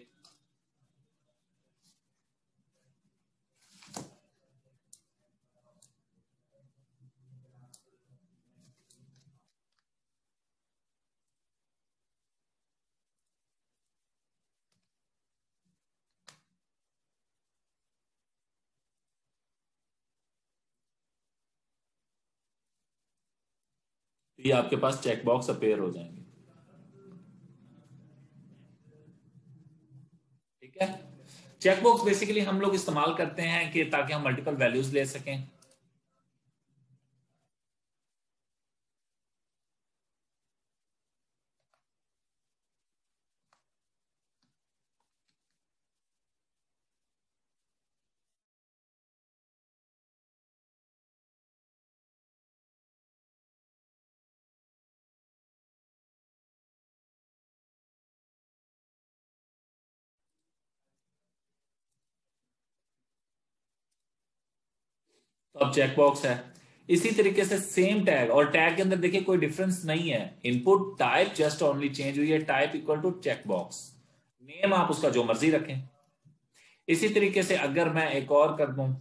तो ये आपके पास चेक बॉक्स अपेयर हो जाएंगे। ठीक है, चेक बॉक्स बेसिकली हम लोग इस्तेमाल करते हैं कि ताकि हम मल्टीपल वैल्यूज ले सकें। तो अब चेक बॉक्स है। इसी तरीके से सेम टैग, और टैग के अंदर देखिए कोई डिफरेंस नहीं है, input type just only change हुई है, type equal to check box, name आप उसका जो मर्जी रखें। इसी तरीके से अगर मैं एक और कर दूं,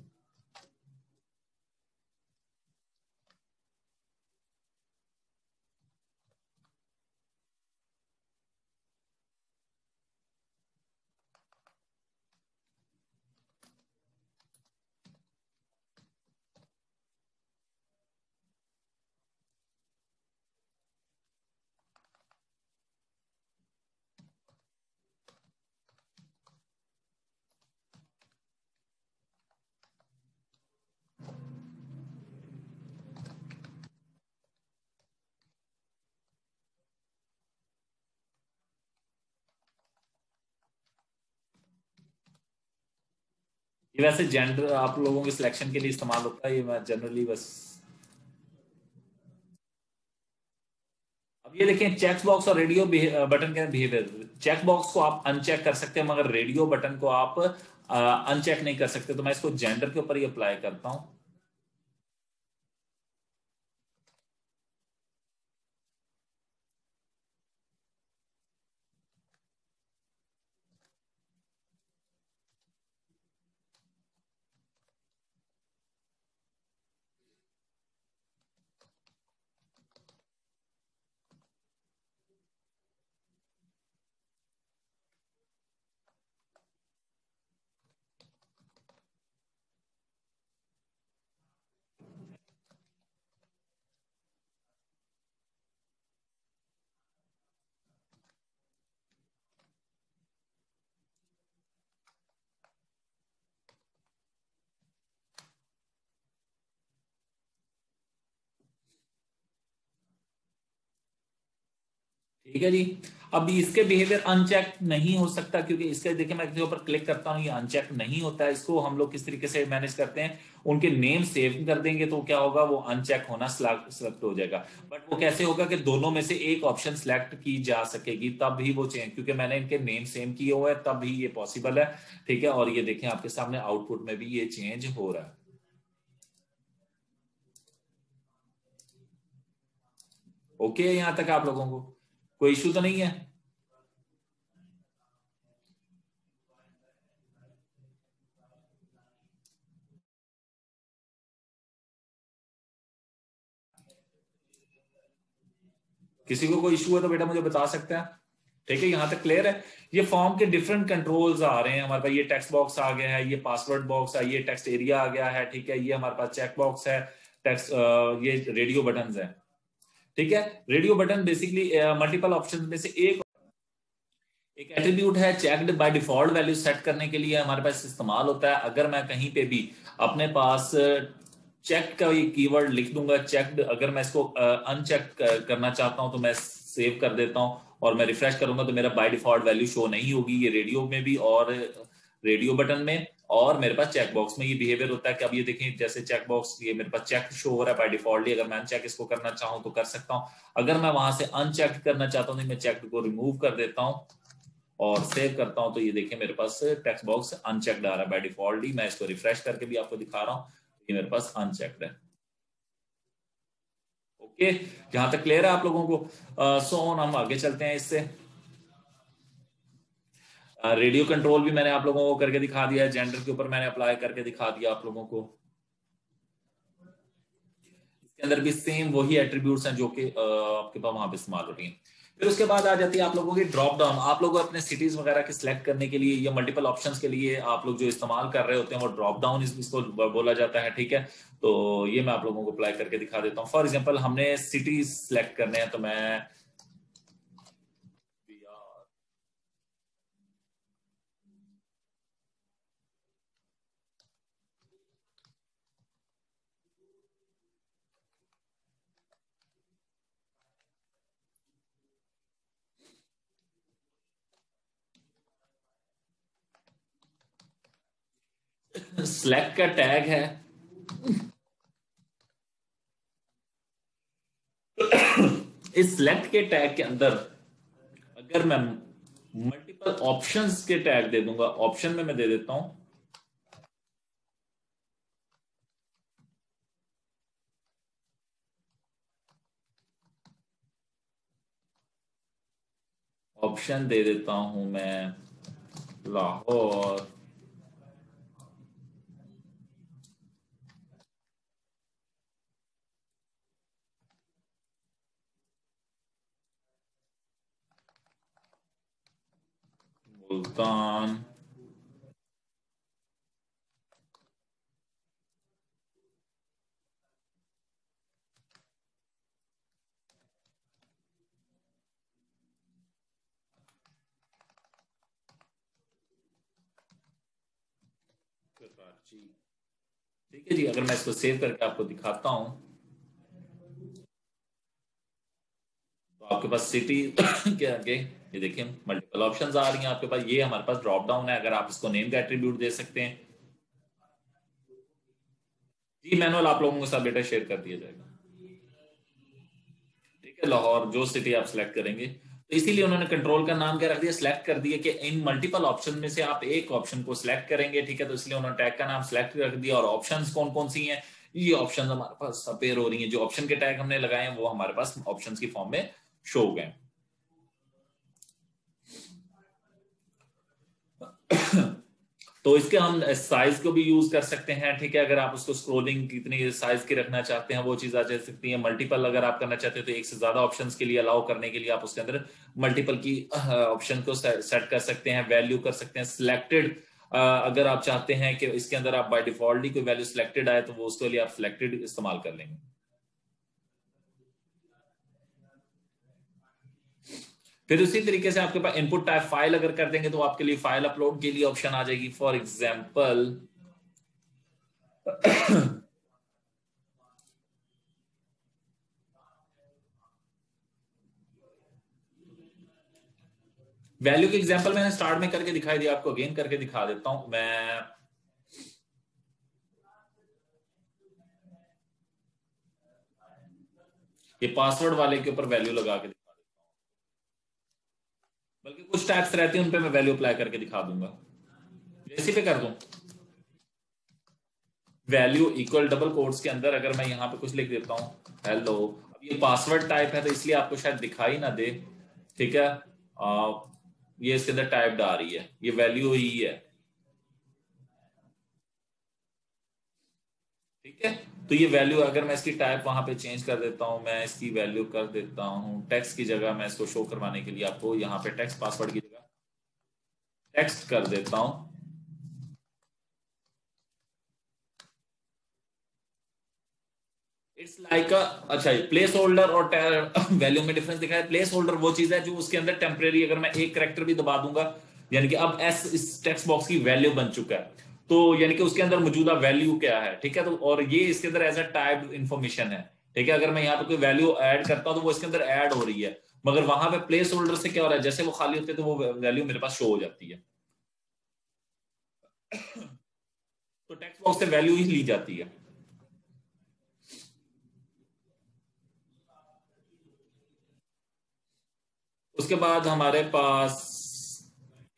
ये वैसे जेंडर आप लोगों के सिलेक्शन के लिए इस्तेमाल होता है, ये मैं जनरली बस। अब ये देखें चेक बॉक्स और रेडियो बटन के बिहेवियर, चेक बॉक्स को आप अनचेक कर सकते हैं मगर रेडियो बटन को आप अनचेक नहीं कर सकते। तो मैं इसको जेंडर के ऊपर ही अप्लाई करता हूं। ठीक है जी। अब इसके बिहेवियर अनचेक नहीं हो सकता, क्योंकि इसके देखिए मैं इसके ऊपर क्लिक करता हूं, ये अनचेक नहीं होता है। इसको हम लोग किस तरीके से मैनेज करते हैं, उनके नेम सेव कर देंगे तो क्या होगा, वो अनचेक होना सिलेक्ट हो जाएगा। बट वो कैसे होगा कि दोनों में से एक ऑप्शन सिलेक्ट की जा सकेगी, तब भी वो चेंज, क्योंकि मैंने इनके नेम सेम किए हुए हैं, तब भी ये पॉसिबल है। ठीक है, और ये देखें आपके सामने आउटपुट में भी ये चेंज हो रहा है। ओके, यहां तक आप लोगों को कोई इशू तो नहीं है? किसी को कोई इशू है तो बेटा मुझे बता सकते हैं। ठीक है, यहां तक क्लियर है? ये फॉर्म के डिफरेंट कंट्रोल्स आ रहे हैं हमारे पास। ये टेक्स्ट बॉक्स आ गया है, ये पासवर्ड बॉक्स है, ये टेक्स्ट एरिया आ गया है। ठीक है, ये हमारे पास चेक बॉक्स है, टेक्स्ट, ये रेडियो बटन है। ठीक है, radio button basically multiple option में से एक एट्रीब्यूट है। Checked by default value set करने के लिए हमारे पास इस्तेमाल होता है। अगर मैं कहीं पे भी अपने पास चेक का ये कीवर्ड लिख दूंगा, चेक्ड, अगर मैं इसको अनचेक करना चाहता हूं तो मैं सेव कर देता हूं और मैं रिफ्रेश करूंगा तो मेरा बाय डिफॉल्ट वैल्यू शो नहीं होगी। ये रेडियो में भी और रेडियो बटन में और मेरे पास चेक बॉक्स में ये बिहेवियर होता है कि अब ये देखें, जैसे चेक बॉक्स, ये मेरे पास चेक शो हो रहा है बाय डिफॉल्टली। अगर मैं अनचेक इसको करना चाहूं तो कर सकता हूं। अगर मैं वहां से अनचेक करना चाहता हूं तो मैं चेक को रिमूव कर देता हूं और सेव करता हूं, तो ये देखिए मेरे पास टेक्स्ट बॉक्स अनचेक्ड आ रहा है बाय डिफॉल्ट ही। मैं इसको रिफ्रेश करके भी आपको दिखा रहा हूं, ये मेरे पास अनचेक्ड है। ओके, जहां तक क्लियर है आप लोगों को? सो ऑन, हम आगे चलते हैं इससे। रेडियो कंट्रोल भी मैंने आप लोगों को करके दिखा दिया है, जेंडर के ऊपर मैंने अप्लाई करके दिखा दिया आप लोगों को। इसके अंदर भी सेम वही एट्रीब्यूट्स हैं जो कि आपके पास वहां पे इस्तेमाल हो रही हैं। फिर उसके बाद आ जाती है आप लोगों की ड्रॉप डाउन। आप लोग अपने सिटीज वगैरह के सिलेक्ट करने के लिए या मल्टीपल ऑप्शंस के लिए आप लोग जो इस्तेमाल कर रहे होते हैं वो ड्रॉप डाउन इसको बोला जाता है। ठीक है, तो ये मैं आप लोगों को अप्लाई करके दिखा देता हूँ। फॉर एग्जाम्पल हमने सिटीज सिलेक्ट करने हैं, तो मैं सिलेक्ट का टैग है। इस सिलेक्ट के टैग के अंदर अगर मैं मल्टीपल ऑप्शंस के टैग दे दूंगा, ऑप्शन में मैं दे देता हूं ऑप्शन दे देता हूं मैं लाहौर, मुल्तान, कराची। ठीक है जी, अगर मैं इसको सेव करके आपको दिखाता हूं तो आपके पास सिटी के आगे ये देखिए मल्टीपल ऑप्शंस आ रही हैं आपके पास। ये हमारे पास ड्रॉप डाउन है, अगर आप इसको नेम का एट्रीब्यूट दे सकते हैं। जी, मैनुअल आप लोगों के साथ बेटा शेयर कर दिया जाएगा। ठीक है, लाहौर जो सिटी आप सिलेक्ट करेंगे, तो इसीलिए उन्होंने कंट्रोल का नाम क्या रख दिया, सिलेक्ट कर दिया कि इन मल्टीपल ऑप्शन में से आप एक ऑप्शन को सिलेक्ट करेंगे। ठीक है, तो इसलिए उन्होंने टैग का नाम सिलेक्ट रख दिया। और ऑप्शंस कौन कौन सी हैं, ये ऑप्शंस हमारे पास अपेयर हो रही हैं। जो ऑप्शन के टैग हमने लगाए हैं वो हमारे पास ऑप्शंस की फॉर्म में शो हो गए। तो इसके हम साइज को भी यूज कर सकते हैं। ठीक है, अगर आप उसको स्क्रोलिंग कितनी साइज की रखना चाहते हैं वो चीज आ जा सकती है। मल्टीपल अगर आप करना चाहते हैं तो एक से ज्यादा ऑप्शंस के लिए अलाउ करने के लिए आप उसके अंदर मल्टीपल की ऑप्शन को सेट कर सकते हैं, वैल्यू कर सकते हैं सिलेक्टेड। अगर आप चाहते हैं कि इसके अंदर आप बाय डिफॉल्ट ही कोई वैल्यू सिलेक्टेड आए तो वो उसके लिए आप सिलेक्टेड इस्तेमाल कर लेंगे। फिर उसी तरीके से आपके पास इनपुट टाइप फाइल अगर कर देंगे तो आपके लिए फाइल अपलोड के लिए ऑप्शन आ जाएगी। फॉर एग्जाम्पल वैल्यू की एग्जांपल मैंने स्टार्ट में करके दिखाई दिया, आपको अगेन करके दिखा देता हूं मैं। ये पासवर्ड वाले के ऊपर वैल्यू लगा के दिखा देता हूँ, बल्कि कुछ टैग्स रहती हैं उन पे मैं वैल्यू अप्लाई करके दिखा दूंगा। जैसे पे कर दूं वैल्यू इक्वल डबल कोट्स के अंदर अगर मैं यहाँ पे कुछ लिख देता हूँ हेलो, अब ये पासवर्ड टाइप है तो इसलिए आपको शायद दिखाई ना दे, ठीक है। ये इसके अंदर टाइप्ड आ रही है, ये वैल्यू ही है, ठीक है। तो ये वैल्यू अगर मैं इसकी टाइप वहां पे चेंज कर देता हूं, मैं इसकी वैल्यू कर देता हूं टेक्स्ट की जगह, मैं इसको शो करवाने के लिए आपको यहाँ पे टेक्स्ट पासवर्ड की जगह टेक्स्ट कर देता हूं। इट्स लाइक अच्छा, प्लेस होल्डर और वैल्यू में डिफरेंस दिखा है। प्लेस होल्डर वो चीज है जो उसके अंदर टेम्परेरी, अगर मैं एक करेक्टर भी दबा दूंगा, यानी कि अब एस इस टेक्स्ट बॉक्स की वैल्यू बन चुका है, तो यानी कि उसके अंदर मौजूदा वैल्यू क्या है, ठीक है। तो और ये इसके अंदर एज अ टाइप इंफॉर्मेशन है, ठीक है। अगर मैं यहाँ पे कोई वैल्यू ऐड करता हूँ तो वो इसके अंदर ऐड हो रही है, मगर वहां पे प्लेस होल्डर से क्या हो रहा है, जैसे वो खाली होते हैं तो वो वैल्यू मेरे पास शो हो जाती है। तो टेक्स्ट बॉक्स से वैल्यू ही ली जाती है। उसके बाद हमारे पास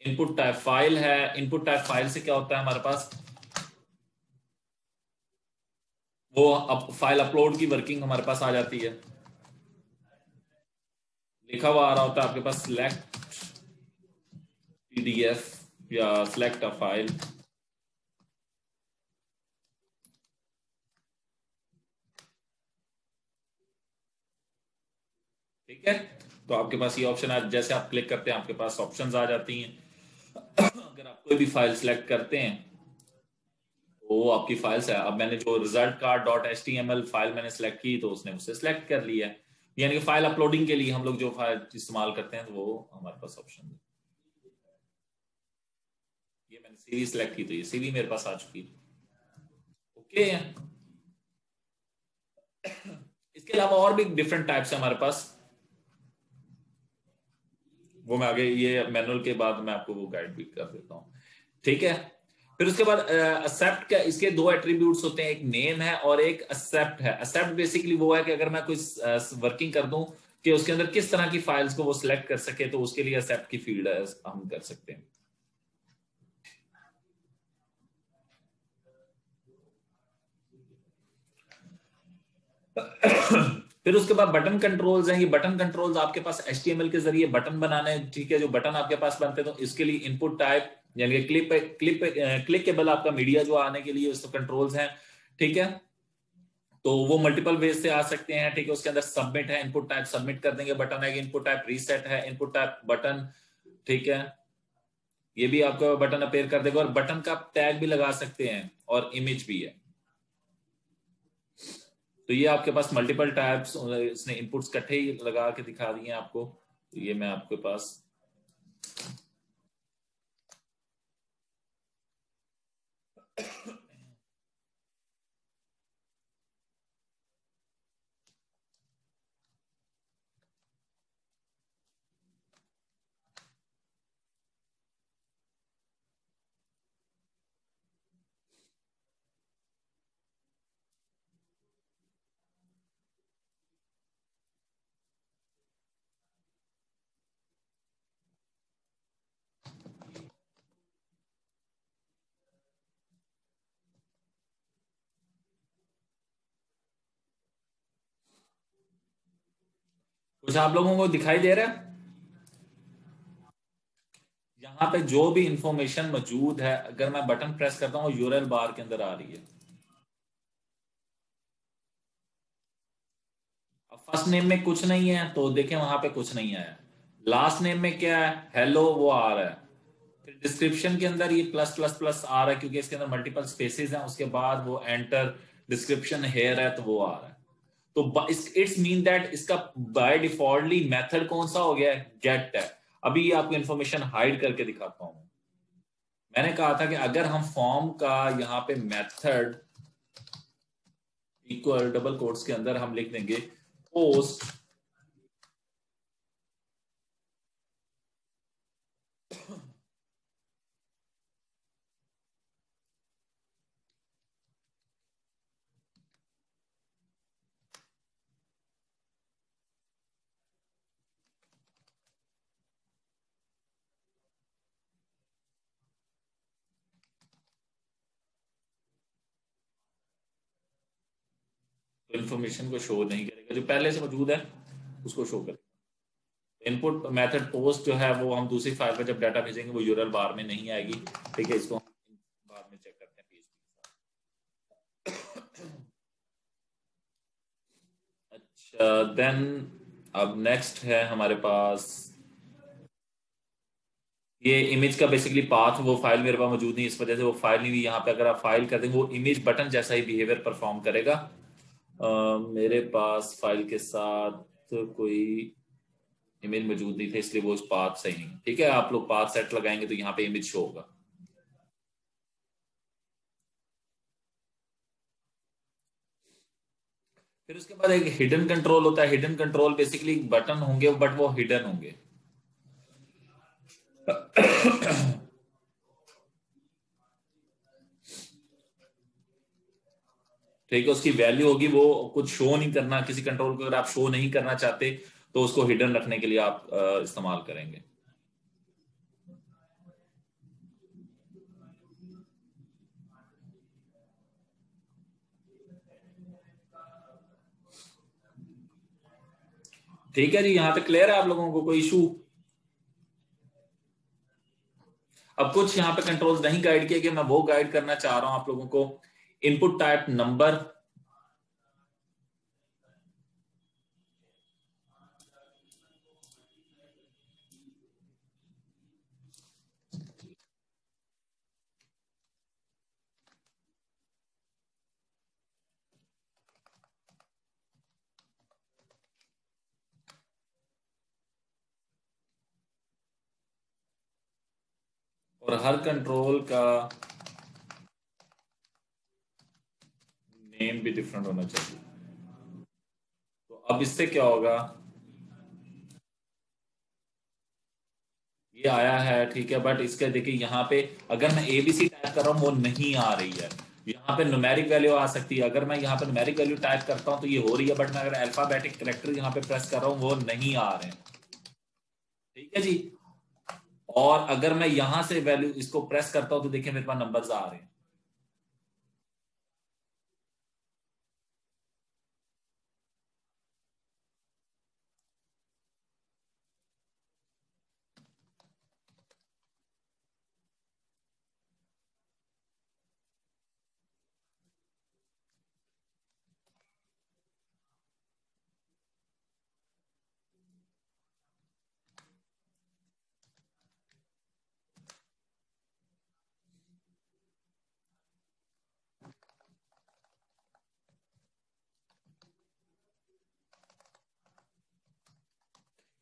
इनपुट टाइप फाइल है। इनपुट टाइप फाइल से क्या होता है हमारे पास, वो अब फाइल अपलोड की वर्किंग हमारे पास आ जाती है। लिखा हुआ आ रहा होता है आपके पास सिलेक्ट पीडीएफ या सिलेक्ट अ फाइल, ठीक है। तो आपके पास ये ऑप्शन है, जैसे आप क्लिक करते हैं आपके पास ऑप्शंस आ जाती हैं। अगर आप कोई भी फाइल सिलेक्ट करते हैं तो वो आपकी फाइल्स है। अब मैंने जो result card dot H T M L file मैंने सेलेक्ट की तो उसने उसे सिलेक्ट कर लिया, यानी कि फाइल अपलोडिंग के लिए हम लोग जो फाइल इस्तेमाल करते हैं तो वो हमारे पास ऑप्शन है। ये मैंने सीवी सिलेक्ट की तो ये सीवी मेरे पास आ चुकी है, ओके। इसके अलावा और भी डिफरेंट टाइप्स है हमारे पास, वो मैं आगे ये मैनुअल के बाद मैं आपको वो गाइड भी कर देता हूँ, ठीक है। फिर उसके बाद एक्सेप्ट का इसके दो एट्रीब्यूट्स होते हैं, एक नेम है और एक एक्सेप्ट है। एक्सेप्ट बेसिकली वो है कि अगर मैं कोई वर्किंग कर दूं कि उसके अंदर किस तरह की फाइल्स को वो सिलेक्ट कर सके, तो उसके लिए एक्सेप्ट की फील्ड हम कर सकते हैं। फिर उसके बाद बटन कंट्रोल्स हैं। ये बटन कंट्रोल्स आपके पास HTML के जरिए बटन बनाने हैं, ठीक है। जो बटन आपके पास बनते हैं तो इसके लिए इनपुट टाइप यानी क्लिप क्लिप क्लिकेबल आपका मीडिया जो आने के लिए उसको कंट्रोल्स हैं, ठीक है। तो वो मल्टीपल वेज से आ सकते हैं, ठीक है। उसके अंदर सबमिट है, इनपुट टाइप सबमिट कर देंगे, बटन है इनपुट टाइप रीसेट है, इनपुट टाइप बटन, ठीक है। ये भी आपका बटन अपेयर कर देगा और बटन का टैग भी लगा सकते हैं और इमेज भी है। तो ये आपके पास मल्टीपल टाइप्स, इसने इनपुट्स इकट्ठे ही लगा के दिखा दिए हैं आपको। तो ये मैं आपके पास कुछ आप लोगों को दिखाई दे रहा है। यहाँ पे जो भी इंफॉर्मेशन मौजूद है अगर मैं बटन प्रेस करता हूँ यूआरएल बार के अंदर आ रही है। अब फर्स्ट नेम में कुछ नहीं है तो देखें वहां पे कुछ नहीं आया। लास्ट नेम में क्या है, हेलो, वो आ रहा है। फिर डिस्क्रिप्शन के अंदर ये प्लस प्लस प्लस आ रहा है क्योंकि इसके अंदर मल्टीपल स्पेसेस हैं। उसके बाद वो एंटर डिस्क्रिप्शन हेयर है तो वो आ रहा है। तो इट्स मीन दैट इसका बाय डिफॉल्टली मेथड कौन सा हो गया है, गेट है। अभी आपको इंफॉर्मेशन हाइड करके दिखाता हूं। मैंने कहा था कि अगर हम फॉर्म का यहाँ पे मेथड इक्वल डबल कोट्स के अंदर हम लिख देंगे पोस्ट, इन्फॉर्मेशन को शो नहीं करेगा, जो पहले से मौजूद है उसको शो करेगा। इनपुट मेथड पोस्ट जो है वो हम दूसरी फाइल पर जब डाटा भेजेंगे वो यूआरएल बार में नहीं आएगी। ठीक है, इसको बाद में चेक करते हैं PHP के साथ। अच्छा, देन अब नेक्स्ट है हमारे पास ये इमेज का बेसिकली पाथ, वो फाइल मेरे पास मौजूद नहीं, इस वजह से वो फाइल नहीं हुई। यहाँ पे अगर आप फाइल कर देंगे वो इमेज बटन जैसा ही बिहेवियर परफॉर्म करेगा। मेरे पास फाइल के साथ कोई इमेज मौजूद नहीं थे, इसलिए वो उस पाथ सही नहीं। ठीक है, आप लोग पाथ सेट लगाएंगे तो यहाँ पे इमेज शो होगा। फिर उसके बाद एक हिडन कंट्रोल होता है। हिडन कंट्रोल बेसिकली बटन होंगे बट वो हिडन होंगे। ठीक है, उसकी वैल्यू होगी, वो कुछ शो नहीं करना। किसी कंट्रोल को अगर आप शो नहीं करना चाहते तो उसको हिडन रखने के लिए आप इस्तेमाल करेंगे। ठीक है जी, यहां तक क्लियर है आप लोगों को? कोई इशू? अब कुछ यहाँ पे कंट्रोल्स नहीं गाइड किए गए, मैं वो गाइड करना चाह रहा हूं आप लोगों को। इनपुट टाइप नंबर, और हर कंट्रोल का नेम भी डिफरेंट होना चाहिए। तो अब इससे क्या होगा, ये आया है ठीक है, बट इसके देखिए यहाँ पे अगर मैं एबीसी टाइप कर रहा हूँ वो नहीं आ रही है। यहाँ पे न्यूमेरिक वैल्यू आ सकती है, अगर मैं यहाँ पे न्यूमेरिक वैल्यू टाइप करता हूँ तो ये हो रही है, बट मैं अगर अल्फाबेटिक करेक्टर यहाँ पे प्रेस कर रहा हूँ वो नहीं आ रहे हैं। ठीक है जी। और अगर मैं यहां से वैल्यू इसको प्रेस करता हूं तो देखिए मेरे पास नंबर्स आ रहे हैं।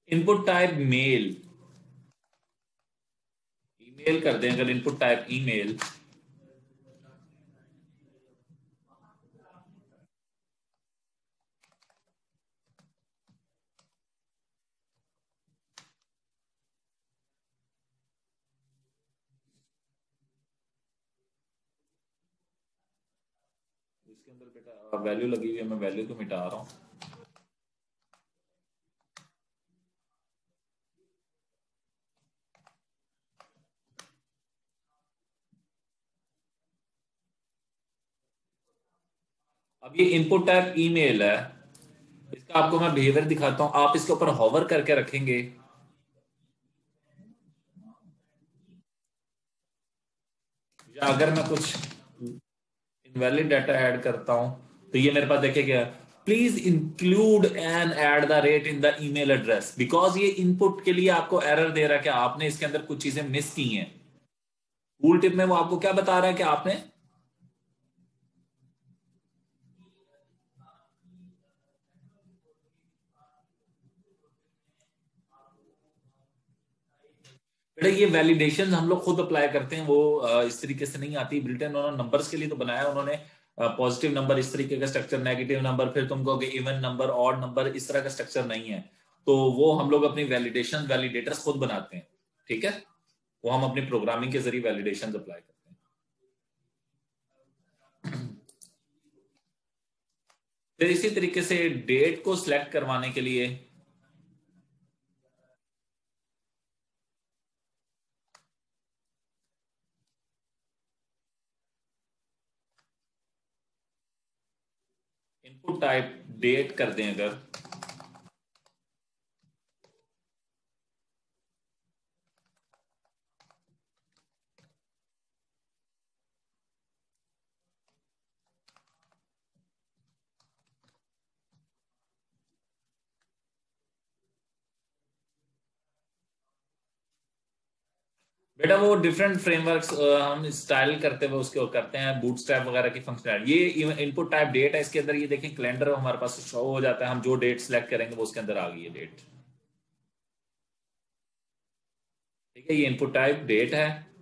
इनपुट टाइप मेल, ईमेल कर दें अगर इनपुट टाइप ईमेल। इसके अंदर बेटा वैल्यू लगी हुई है, मैं वैल्यू को मिटा रहा हूं। अब ये इनपुट टाइप ईमेल है, इसका आपको मैं बिहेवियर दिखाता हूं। आप इसके ऊपर हॉवर करके रखेंगे, या अगर मैं कुछ इनवैलिड डाटा ऐड करता हूं तो ये मेरे पास देखिए क्या, please include an at the rate in the email address, because ये इनपुट के लिए आपको एरर दे रहा है कि आपने इसके अंदर कुछ चीजें मिस की हैं। टूल टिप में वो आपको क्या बता रहा है कि आपने, बेटा ये वैलिडेशन हम लोग खुद अप्लाई करते हैं, वो इस तरीके से नहीं आती। बिल्टन उन्होंने नंबर्स के लिए तो बनाया उन्होंने, पॉजिटिव नंबर इस तरीके का स्ट्रक्चर, नेगेटिव नंबर, फिर तुम कहोगे इवन नंबर, ऑड नंबर, इस तरह का स्ट्रक्चर नहीं है। तो वो हम लोग अपनी वैलिडेशन वैलिडेटर्स खुद बनाते हैं। ठीक है, वो हम अपनी प्रोग्रामिंग के जरिए वैलिडेशन अप्लाई करते हैं। फिर इसी तरीके से डेट को सिलेक्ट करवाने के लिए इनपुट टाइप डेट कर दें अगर, बेटा वो डिफरेंट फ्रेमवर्क्स हम स्टाइल करते हुए उसके करते हैं, बूटस्ट्रैप वगैरह की फंक्शनलिटी। ये इनपुट टाइप डेट है, इसके अंदर ये देखें कैलेंडर हमारे पास शो हो जाता है, हम जो डेट सेलेक्ट करेंगे वो उसके अंदर आ गई है डेट। ठीक है, ये इनपुट टाइप डेट है।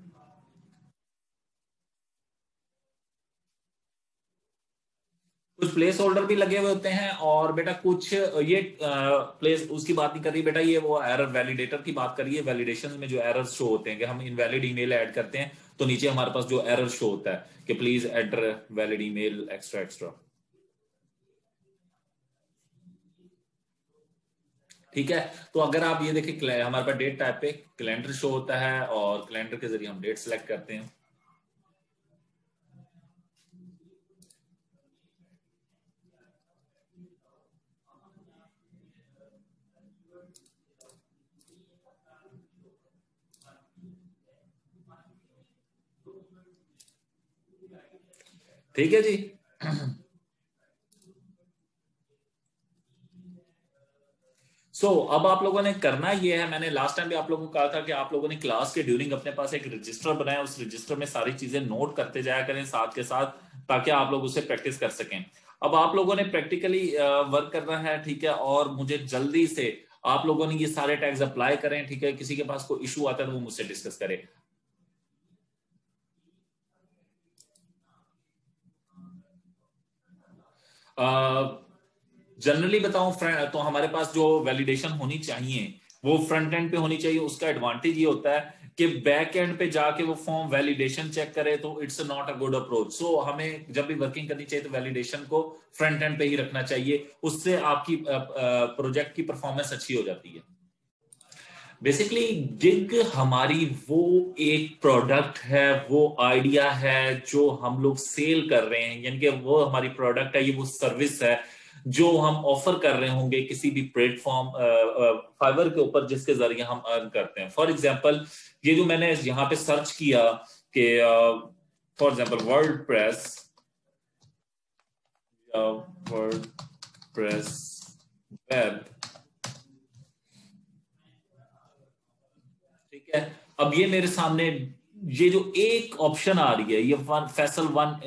कुछ प्लेस होल्डर भी लगे हुए होते हैं, और बेटा कुछ ये प्लेस उसकी बात नहीं कर रही बेटा, ये वो एरर वैलिडेटर की बात करिए। वैलिडेशन में जो एरर शो होते हैं कि हम इनवैलिड ईमेल ऐड करते हैं तो नीचे हमारे पास जो एरर शो होता है कि please enter valid email extra extra. ठीक है, तो अगर आप ये देखें हमारे पास डेट टाइप पे कैलेंडर शो होता है, और कैलेंडर के जरिए हम डेट सेलेक्ट करते हैं। ठीक है जी। अब आप लोगों ने करना ये है, मैंने लास्ट टाइम भी आप लोगों को कहा था कि आप लोगों ने क्लास के ड्यूरिंग अपने पास एक रजिस्टर बनाया, उस रजिस्टर में सारी चीजें नोट करते जाया करें साथ के साथ, ताकि आप लोग उसे प्रैक्टिस कर सकें। अब आप लोगों ने प्रैक्टिकली वर्क करना है, ठीक है, और मुझे जल्दी से आप लोगों ने ये सारे टैग्स अप्लाई करें, ठीक है। किसी के पास कोई इशू आता है तो वो मुझसे डिस्कस करे। जनरली बताऊं फ्रंट, तो हमारे पास जो वैलिडेशन होनी चाहिए वो फ्रंट एंड पे होनी चाहिए। उसका एडवांटेज ये होता है कि बैक एंड पे जाके वो फॉर्म वैलिडेशन चेक करे तो it's not a good approach. So हमें जब भी वर्किंग करनी चाहिए तो वैलिडेशन को फ्रंट एंड पे ही रखना चाहिए, उससे आपकी प्रोजेक्ट की परफॉर्मेंस अच्छी हो जाती है। बेसिकली गिग हमारी वो एक प्रोडक्ट है, वो आइडिया है जो हम लोग सेल कर रहे हैं, यानी कि वो हमारी प्रोडक्ट है, ये वो सर्विस है जो हम ऑफर कर रहे होंगे किसी भी प्लेटफॉर्म फाइवर के ऊपर, जिसके जरिए हम अर्न करते हैं। फॉर एग्जांपल ये जो मैंने यहाँ पे सर्च किया कि for example world press, world press web, ठीक है। अब ये मेरे सामने ये जो एक ऑप्शन आ रही है, ये फैसल 1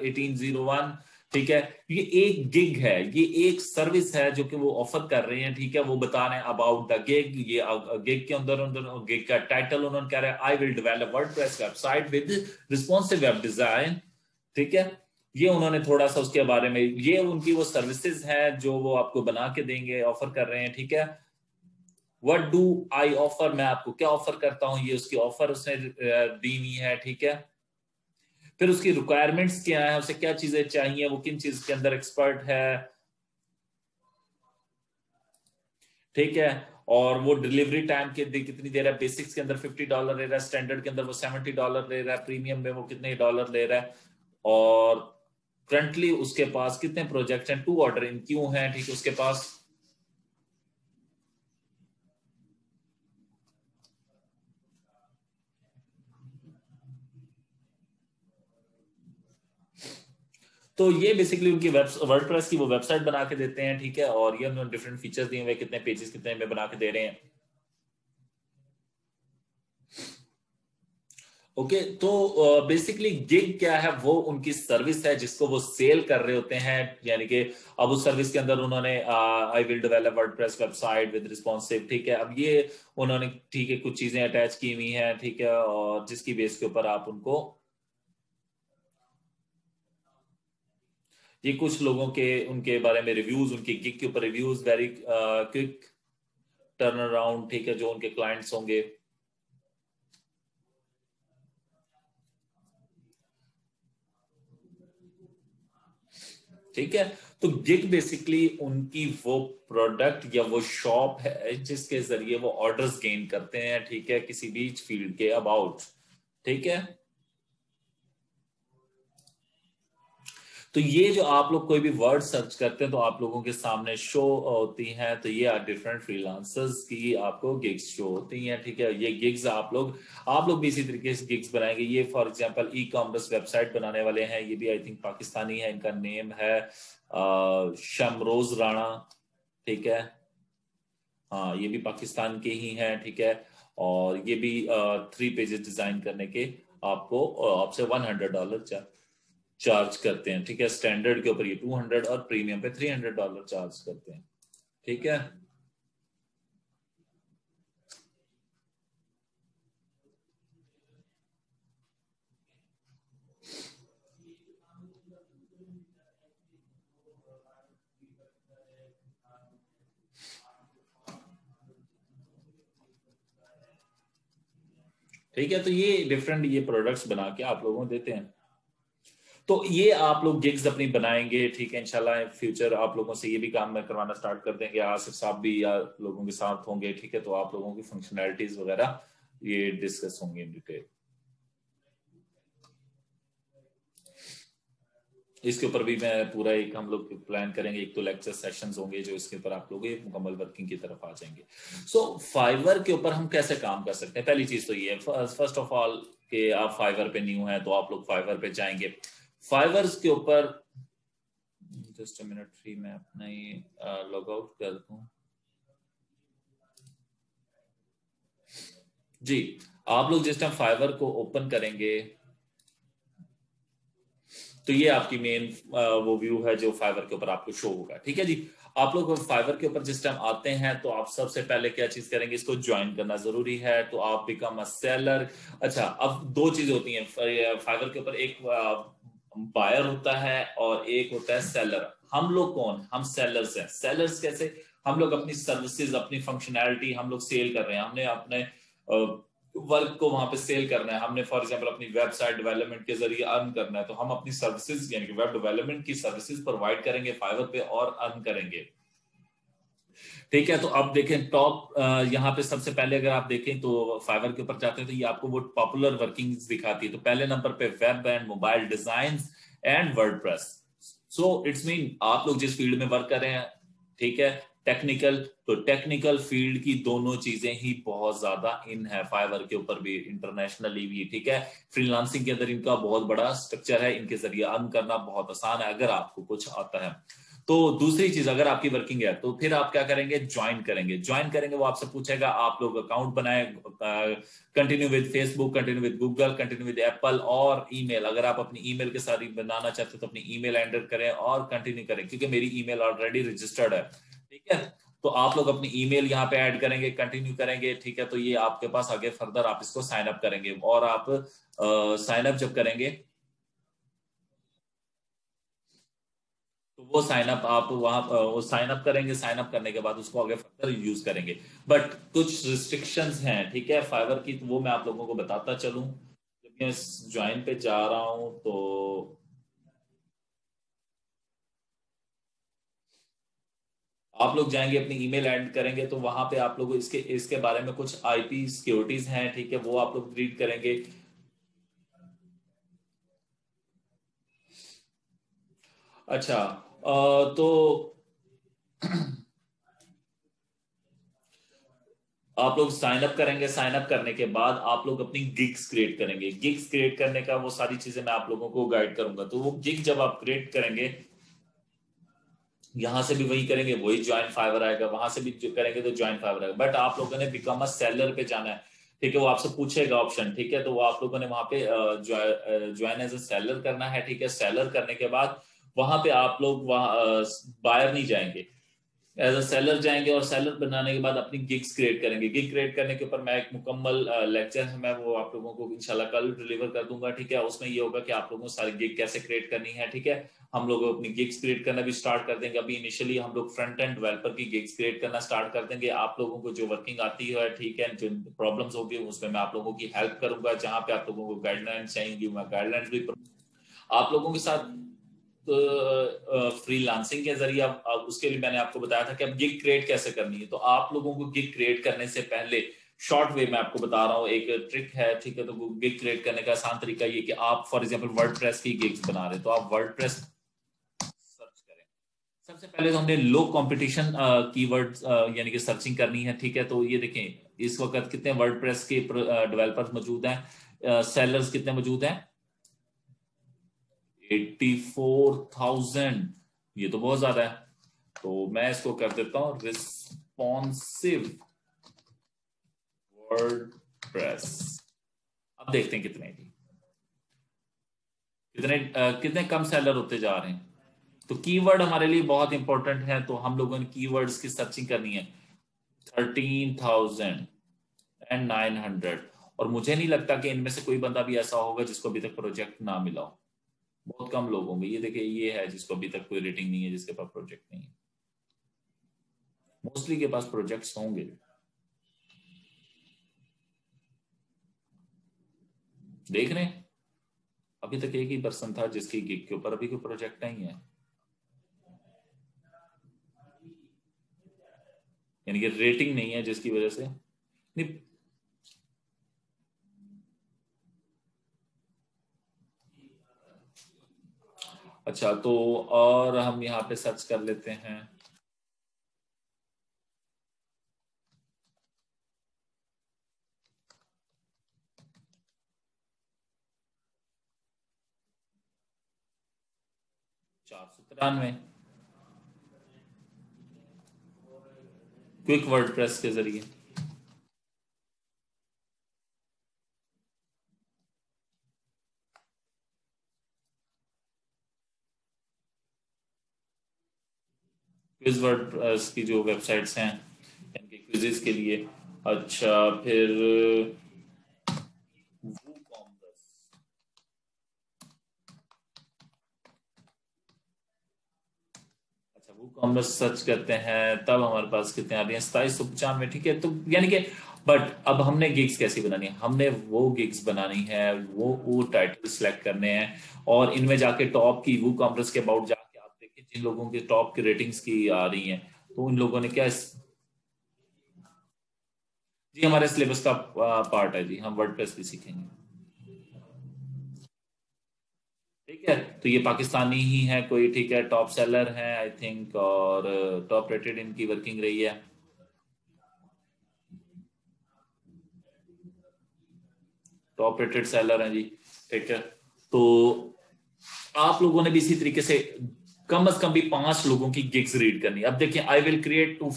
1801, ठीक है, ये एक गिग है, ये एक सर्विस है जो कि वो ऑफर कर रहे हैं, ठीक है। वो बता रहे हैं अबाउट द गिग, ये गिग के अंदर अंदर गिग का टाइटल उन्होंने कह रहा है, I will develop WordPress website with responsive web design, ठीक है। ये उन्होंने थोड़ा सा उसके बारे में, ये उनकी वो सर्विसेज हैं जो वो आपको बना के देंगे, ऑफर कर रहे हैं, ठीक है। व्हाट डू आई ऑफर, मैं आपको क्या ऑफर करता हूं, ये उसकी ऑफर उसने दी हुई है, ठीक है। फिर उसकी रिक्वायरमेंट्स क्या है, उसे क्या चीजें चाहिए, वो किन चीज के अंदर एक्सपर्ट है, ठीक है। और वो डिलीवरी टाइम के कितनी देर है, बेसिक्स के अंदर $50 ले रहा है, स्टैंडर्ड के अंदर वो $70 ले रहा है, प्रीमियम में वो कितने डॉलर ले रहा है, और करंटली उसके पास कितने प्रोजेक्ट हैं, 2 ऑर्डर इन क्यों है, ठीक है उसके पास। तो ये बेसिकली उनकी वर्डप्रेस की वो वेबसाइट बना के देते हैं, ठीक है। और ये उन्होंने डिफरेंट फीचर्स दिए हुए, कितने पेजेस कितने में बना के दे रहे हैं। ओके, तो बेसिकली गिग क्या है, वो उनकी सर्विस है जिसको वो सेल कर रहे होते हैं, यानी कि अब उस सर्विस के अंदर उन्होंने I will develop WordPress website with responsive, ठीक है। अब ये उन्होंने, ठीक है, कुछ चीजें अटैच की हुई हैं, ठीक है, और जिसकी बेस के ऊपर आप उनको, ये कुछ लोगों के उनके बारे में रिव्यूज, उनके गिग के ऊपर reviews, very quick turn around, ठीक है, जो उनके क्लाइंट्स होंगे, ठीक है। तो गिग बेसिकली उनकी वो प्रोडक्ट या वो शॉप है जिसके जरिए वो ऑर्डर्स गेन करते हैं, ठीक है, किसी भी फील्ड के अबाउट, ठीक है। तो ये जो आप लोग कोई भी वर्ड सर्च करते हैं तो आप लोगों के सामने शो होती हैं, तो ये डिफरेंट फ्रीलांसर्स की आपको गिग्स शो होती हैं, ठीक है। ये गिग्स आप लोग भी इसी तरीके से गिग्स बनाएंगे। ये for example e commerce website बनाने वाले हैं, ये भी आई थिंक पाकिस्तानी है, इनका नेम है शमरोज राणा, ठीक है। हाँ, ये भी पाकिस्तान के ही हैं, ठीक है। और ये भी 3 पेजेस डिजाइन करने के आपको आपसे $100 चार्ज करते हैं, ठीक है। स्टैंडर्ड के ऊपर ये 200 और प्रीमियम पे $300 चार्ज करते हैं, ठीक है। ठीक है, तो ये डिफरेंट ये प्रोडक्ट्स बना के आप लोगों को देते हैं। तो ये आप लोग गिग्स अपनी बनाएंगे, ठीक है। इंशाल्लाह फ्यूचर आप लोगों से ये भी काम मैं करवाना स्टार्ट कर देंगे, आसिफ साहब भी या लोगों के साथ होंगे, ठीक है। तो आप लोगों की फंक्शनैलिटीज वगैरह ये डिस्कस होंगे इन डिटेल। इसके ऊपर भी मैं पूरा एक हम लोग प्लान करेंगे, एक तो लेक्चर सेशंस होंगे जो इसके ऊपर आप लोग एक मुकम्मल वर्किंग की तरफ आ जाएंगे। सो फाइवर के ऊपर हम कैसे काम कर सकते हैं? पहली चीज तो ये है, फर्स्ट ऑफ ऑल कि आप फाइवर पे न्यू हैं तो आप लोग फाइवर पे जाएंगे। फाइवर्स के ऊपर जस्ट अ मिनट फ्री, मैं अपना ये लॉग आउट कर दूं जी। आप लोग जिस टाइम फाइवर को ओपन करेंगे तो ये आपकी मेन वो व्यू है जो फाइवर के ऊपर आपको शो होगा, ठीक है जी। आप लोग फाइवर के ऊपर जिस टाइम आते हैं तो आप सबसे पहले क्या चीज करेंगे, इसको ज्वाइन करना जरूरी है, तो आप बिकम अ सेलर। अच्छा, अब दो चीज होती हैं फाइवर के ऊपर, एक बायर होता है और एक होता है सेलर। हम लोग कौन? हम सेलर्स हैं। सेलर्स कैसे? हम लोग अपनी सर्विसेज, अपनी फंक्शनैलिटी हम लोग सेल कर रहे हैं, हमने अपने वर्क को वहां पे सेल करना है, हमने फॉर एग्जांपल अपनी वेबसाइट डेवलपमेंट के जरिए अर्न करना है, तो हम अपनी सर्विसेज यानी कि वेब डेवलपमेंट की सर्विसेज प्रोवाइड करेंगे फाइवर पे और अर्न करेंगे, ठीक है। तो अब देखें टॉप यहाँ पे सबसे पहले अगर आप देखें तो फाइवर के ऊपर जाते हैं तो ये आपको वो पॉपुलर वर्किंग दिखाती है। तो पहले नंबर पे web and mobile design and WordPress. So it's mean आप लोग जिस फील्ड में वर्क कर रहे हैं, ठीक है, टेक्निकल, तो टेक्निकल फील्ड की दोनों चीजें ही बहुत ज्यादा इन है फाइवर के ऊपर भी, इंटरनेशनली भी, ठीक है। फ्रीलांसिंग के अंदर इनका बहुत बड़ा स्ट्रक्चर है, इनके जरिए अर्न करना बहुत आसान है अगर आपको कुछ आता है। तो दूसरी चीज, अगर आपकी वर्किंग है तो फिर आप क्या करेंगे, ज्वाइन करेंगे। ज्वाइन करेंगे वो आपसे पूछेगा आप लोग अकाउंट बनाए, continue with Facebook, continue with Google, continue with Apple, और ईमेल, अगर आप अपनी ईमेल के साथ बनाना चाहते हो तो अपनी ईमेल एंटर करें और कंटिन्यू करें, क्योंकि मेरी ईमेल ऑलरेडी रजिस्टर्ड है, ठीक है। तो आप लोग अपनी ईमेल यहाँ पे ऐड करेंगे, कंटिन्यू करेंगे, ठीक है। तो ये आपके पास आगे फर्दर आप इसको साइन अप करेंगे, और आप साइन अप जब करेंगे तो वो साइन अप आप वहां वो साइन अप करेंगे, साइन अप करने के बाद उसको आगे फर्दर यूज करेंगे। बट कुछ रिस्ट्रिक्शंस हैं, ठीक है, फाइवर की, तो वो मैं आप लोगों को बताता चलूं। जब मैं ज्वाइन पे जा रहा हूं तो आप लोग जाएंगे, अपनी ईमेल ऐड करेंगे, तो वहां पे आप लोग इसके इसके बारे में कुछ आईपी सिक्योरिटीज हैं, ठीक है, वो आप लोग रीड करेंगे। अच्छा, तो आप लोग साइन अप करेंगे, साइन अप करने के बाद आप लोग अपनी गिग्स क्रिएट करेंगे। गिग्स क्रिएट करने का वो सारी चीजें मैं आप लोगों को गाइड करूंगा। तो वो गिग जब आप क्रिएट करेंगे, यहां से भी वही करेंगे, वही ज्वाइन फाइवर आएगा, वहां से भी करेंगे तो ज्वाइन फाइवर आएगा। बट आप लोगों ने बिकम अ सेलर पे जाना है, ठीक है, वो आपसे पूछेगा ऑप्शन, ठीक है। तो वो आप लोगों ने वहां पे ज्वाइन एज ए सेलर करना है, ठीक है। सेलर करने के बाद वहां पे आप लोग वहां बायर नहीं जाएंगे, एज अ सेलर जाएंगे, और सेलर बनाने के बाद अपनी गिग्स क्रिएट करेंगे। गिग क्रिएट करने के ऊपर मैं एक मुकम्मल लेक्चर है, मैं वो आप लोगों को इंशाल्लाह कल डिलीवर कर दूंगा, ठीक है। उसमें ये होगा कि आप लोगों को सारी गिग कैसे क्रिएट करनी है, ठीक है। हम लोग अपनी गिग्स क्रिएट करना भी स्टार्ट कर देंगे। अभी इनिशियली हम लोग फ्रंट एंड डेवलपर की गिग्स क्रिएट करना स्टार्ट कर देंगे। आप लोगों को जो वर्किंग आती है, ठीक है, जो प्रॉब्लम्स होगी उसमें मैं आप लोगों की हेल्प करूंगा। जहां पे आप लोगों को गाइडलाइंस चाहिए मैं गाइडलाइंस भी आप लोगों के साथ फ्रीलांसिंग के जरिए। उसके लिए मैंने आपको बताया था कि अब गिग क्रिएट कैसे करनी है। तो आप लोगों को गिग क्रिएट करने से पहले शॉर्ट वे में आपको बता रहा हूँ, एक ट्रिक है, ठीक है। तो गिग क्रिएट करने का आसान तरीका ये कि आप फॉर एग्जांपल वर्डप्रेस की गिग्स बना रहे हैं, तो आप वर्डप्रेस सबसे पहले तो हमने लो कंपटीशन कीवर्ड्स यानी कि सर्चिंग करनी है, ठीक है। तो ये देखें इस वक्त कितने वर्डप्रेस के डेवलपर्स मौजूद हैं, सेलर्स कितने मौजूद हैं, 84,000। ये तो बहुत ज्यादा है। तो मैं इसको कर देता हूं रिस्पॉन्सिव वर्डप्रेस। अब देखते हैं कितने कम सेलर होते जा रहे हैं। तो कीवर्ड हमारे लिए बहुत इंपॉर्टेंट है, तो हम लोगों ने कीवर्ड्स की सर्चिंग करनी है। 13,900। और मुझे नहीं लगता कि इनमें से कोई बंदा भी ऐसा होगा जिसको अभी तक प्रोजेक्ट ना मिला हो। बहुत कम लोग होंगे। ये देखिए ये है जिसको अभी तक कोई रेटिंग नहीं है, जिसके पास प्रोजेक्ट नहीं है। मोस्टली के पास प्रोजेक्ट्स होंगे। देख रहे हैं अभी तक एक ही पर्सन था जिसकी गिग के ऊपर अभी कोई प्रोजेक्ट नहीं है, यानी कि रेटिंग नहीं है जिसकी वजह से नहीं। अच्छा तो और हम यहाँ पे सर्च कर लेते हैं। चार सौ तिरानवे क्विक वर्डप्रेस के जरिए। क्विज वर्डप्रेस की जो वेबसाइट्स हैं इनके क्विजेस के लिए। अच्छा फिर वूकॉमर्स। अच्छा वूकॉमर्स सर्च करते हैं तब हमारे पास कितने आ रही हैं, 2795, ठीक है। तो यानी कि बट अब हमने गिग्स कैसी बनानी है, हमने वो गिग्स बनानी है, वो टाइटल सिलेक्ट करने हैं। और इनमें जाके टॉप की वूकॉमर्स के अबाउट जाके आप देखिए जिन लोगों के टॉप की रेटिंग्स की आ रही हैं, तो उन लोगों ने क्या जी हमारे सिलेबस का पार्ट है जी, हम वर्डप्रेस भी सीखेंगे। ठीक है तो ये पाकिस्तानी ही है कोई, ठीक है, टॉप सेलर है आई थिंक, और टॉप रेटेड इनकी वर्किंग रही है। टॉप रेटेड सेलर है जी, ठीक है। तो आप लोगों ने भी इसी तरीके से कम से कम भी 5 लोगों की गिग्स रीड करनी है। अब देखिए I will create to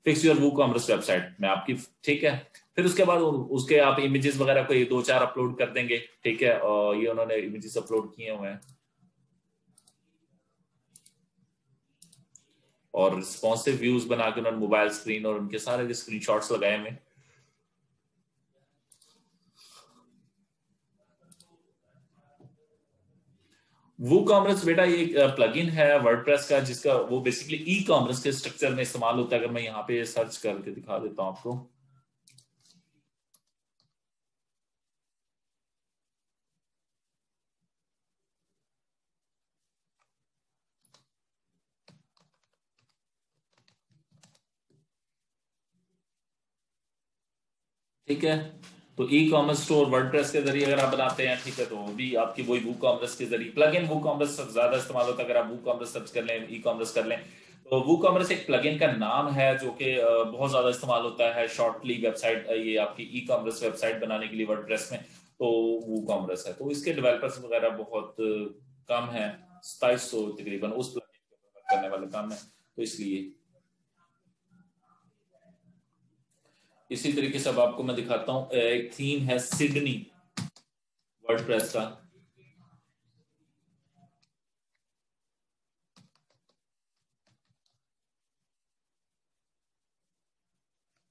fix your WooCommerce website में आपकी, ठीक है। फिर उसके बाद उसके आप इमेजेस वगैरह कोई 2-4 अपलोड कर देंगे, ठीक है। और ये उन्होंने इमेजेस अपलोड किए हुए हैं और रिस्पॉन्सिव व्यूज बना के उन्होंने मोबाइल स्क्रीन और उनके सारे स्क्रीनशॉट्स लगाए हुए। वो कॉमर्स बेटा ये एक प्लगइन है वर्डप्रेस का जिसका वो बेसिकली ई कॉमर्स के स्ट्रक्चर में इस्तेमाल होता है। अगर मैं यहाँ पे सर्च करके दिखा देता हूँ आपको। ठीक है तो ई कॉमर्स स्टोर वर्डप्रेस के जरिए अगर आप बनाते हैं, ठीक है, तो वो भी आपकी वही वू कॉमर्स के जरिए प्लगइन वू कॉमर्स ज्यादा इस्तेमाल होता है। अगर आप वू कॉमर्स सर्च कर लें, ई कॉमर्स कर लें, तो वू कॉमर्स एक प्लगइन का नाम है जो कि बहुत ज्यादा इस्तेमाल होता है शॉर्टली वेबसाइट, ये आपकी ई कॉमर्स वेबसाइट बनाने के लिए वर्डप्रेस में। तो वू कॉमर्स है तो इसके डेवलपर्स वगैरह बहुत कम है, 2700 तकरीबन उस प्लगइन के करने वाले कम है, तो इसलिए इसी तरीके से अब आपको मैं दिखाता हूँ। एक थीम है सिडनी वर्डप्रेस का।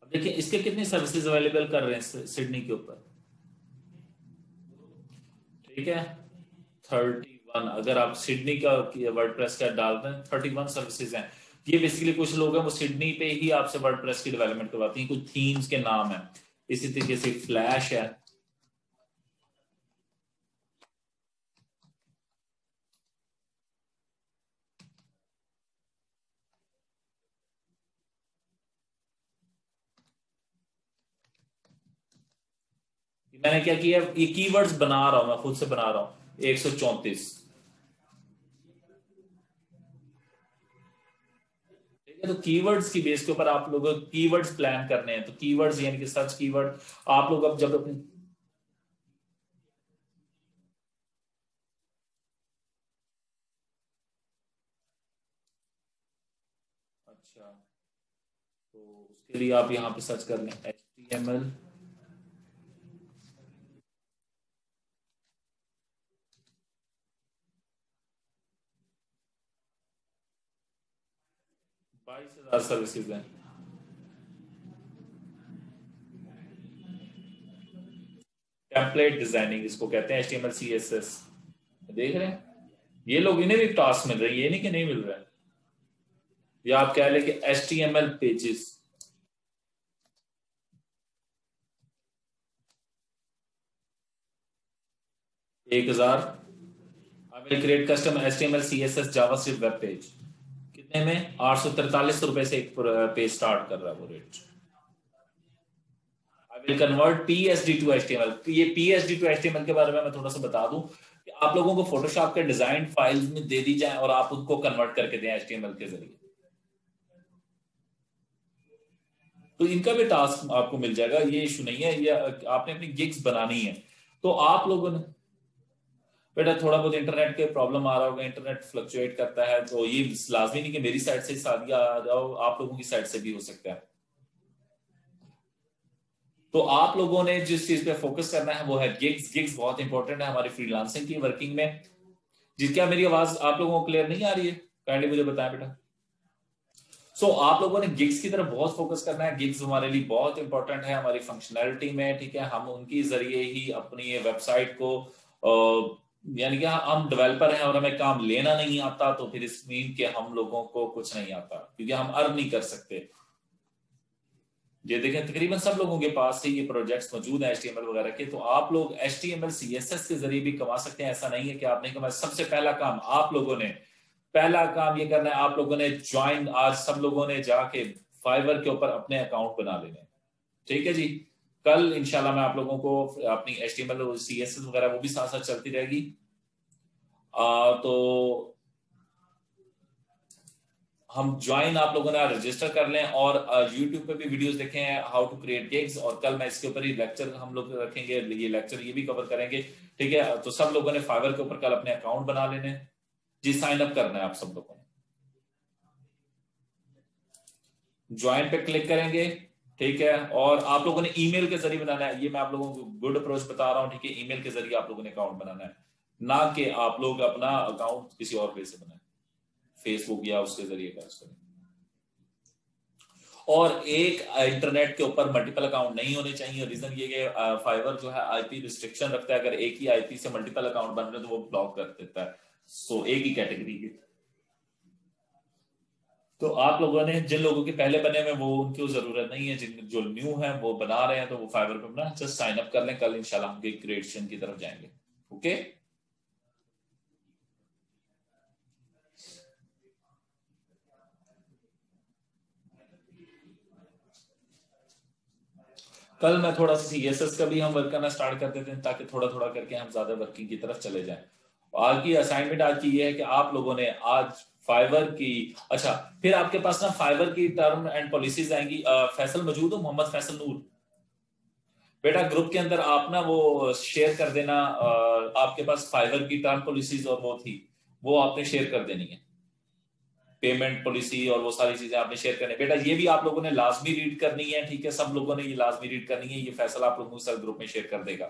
अब देखिए इसके कितनी सर्विसेज अवेलेबल कर रहे हैं सिडनी के ऊपर, ठीक है। 31, अगर आप सिडनी का वर्डप्रेस का डालते हैं 31 सर्विसेज हैं। ये बेसिकली कुछ लोग हैं वो सिडनी पे ही आपसे वर्डप्रेस की डेवलपमेंट करवाती हैं, कुछ थीम्स के नाम है। इसी तरीके से फ्लैश है। मैंने क्या किया, ये कीवर्ड्स बना रहा हूं, मैं खुद से बना रहा हूं 134। तो कीवर्ड्स की बेस के ऊपर आप लोग कीवर्ड्स प्लान करने हैं, तो कीवर्ड्स यानी कि सर्च कीवर्ड आप लोग अब जब अपने अच्छा, तो उसके लिए आप यहाँ पे सर्च कर लें HTML ₹22,000 सर्विसेज हैं। टेम्पलेट डिजाइनिंग इसको कहते हैं, HTML CSS। देख रहे हैं ये लोग, इन्हें भी टास्क मिल रहे हैं, ये नहीं कि नहीं मिल रहा है। या आप कह लें कि HTML pages 1,000। I will create custom HTML CSS JavaScript web page, कितने में? 843 रुपए से एक पेज स्टार्ट कर रहा है वो rate. I will convert PSD to HTML। ये PSD टू HTML के बारे में मैं थोड़ा सा बता दूं कि आप लोगों को फोटोशॉप के डिजाइन फाइल्स में दे दी जाए और आप उनको कन्वर्ट करके दें HTML के जरिए, तो इनका भी टास्क आपको मिल जाएगा, ये इशू नहीं है। ये आपने अपनी गिग्स बनानी है तो आप लोगों ने, बेटा थोड़ा बहुत इंटरनेट के प्रॉब्लम आ रहा होगा, इंटरनेट फ्लक्चुएट करता है, तो ये लाजमी नहीं कि मेरी साइड से सादिया आ जाओ, आप लोगों की साइड से भी हो सकता है। तो आप लोगों ने जिस चीज पे फोकस करना है वो है गिग्स। गिग्स बहुत इंपॉर्टेंट है हमारी फ्रीलांसिंग की वर्किंग में। जी, क्या मेरी आवाज आप लोगों को क्लियर नहीं आ रही है? काइंडली मुझे बताएं बेटा। आप लोगों ने गिग्स की तरफ बहुत फोकस करना है। गिग्स हमारे लिए बहुत इंपॉर्टेंट है हमारी फंक्शनैलिटी में, ठीक है। हम उनकी जरिए ही अपनी वेबसाइट को यानी कि हम डेवलपर हैं और हमें काम लेना नहीं आता, तो फिर इस मीन के हम लोगों को कुछ नहीं आता, क्योंकि हम अर्न नहीं कर सकते। ये देखें तकरीबन सब लोगों के पास से ये प्रोजेक्ट्स मौजूद हैं HTML वगैरह के, तो आप लोग HTML CSS के जरिए भी कमा सकते हैं। ऐसा नहीं है कि आप नहीं कमा। सबसे पहला काम आप लोगों ने, पहला काम ये करना है, आप लोगों ने ज्वाइन, आज सब लोगों ने जाके फाइवर के ऊपर अपने अकाउंट बना लेने, ठीक है जी। कल इंशाल्लाह मैं आप लोगों को अपनी HTML और CSS वगैरह वो भी साथ साथ चलती रहेगी। तो हम ज्वाइन आप लोगों ने रजिस्टर कर लें और YouTube पे भी वीडियोस देखें हाउ टू क्रिएट गिग्स, और कल मैं इसके ऊपर ही लेक्चर हम लोग रखेंगे, ये लेक्चर ये भी कवर करेंगे, ठीक है। तो सब लोगों ने फाइवर के ऊपर कल अपने अकाउंट बना लेने जी, साइन अप करना है आप सब लोगों ने। ज्वाइन पे क्लिक करेंगे, ठीक है। और आप लोगों ने ईमेल के जरिए बनाना है, ये मैं आप लोगों को गुड अप्रोच बता रहा हूँ, ठीक है। ईमेल के जरिए आप लोगों ने अकाउंट बनाना है, ना कि आप लोग अपना अकाउंट किसी और वे से बनाए, फेसबुक या उसके जरिए करें। और एक इंटरनेट के ऊपर मल्टीपल अकाउंट नहीं होने चाहिए। रीजन ये कि फाइवर जो है IP रिस्ट्रिक्शन रखता है, अगर एक ही IP से मल्टीपल अकाउंट बन रहे तो वो ब्लॉक कर देता है। एक ही कैटेगरी के। तो आप लोगों ने, जिन लोगों के पहले बने हुए वो उनको जरूरत नहीं है, जिन जो न्यू है वो बना रहे हैं तो वो फाइवर पे अपना जस्ट साइन अप कर लें। कल इंशाल्लाह हम क्रिएशन की तरफ जाएंगे, ओके। कल मैं थोड़ा सा CSS का भी हम वर्क करना स्टार्ट कर देते हैं, ताकि थोड़ा थोड़ा करके हम ज्यादा वर्किंग की तरफ चले जाएं। आज की असाइनमेंट आज की ये है कि आप लोगों ने आज फाइवर की, अच्छा फिर आपके पास ना फाइवर की टर्म एंड पॉलिसीज आएंगी। फैसल मौजूद हो, मोहम्मद फैसल नूर, बेटा ग्रुप के अंदर आप ना वो शेयर कर देना। आपके पास फाइवर की टर्म पॉलिसीज और वो थी, वो आपने शेयर कर देनी है। पेमेंट पॉलिसी और वो सारी चीजें आपने शेयर करनी है। बेटा ये भी आप लोगों ने लाजमी रीड करनी है, ठीक है। सब लोगों ने ये लाजमी रीड करनी है। ये फैसला आप लोगों को सब ग्रुप में शेयर कर देगा।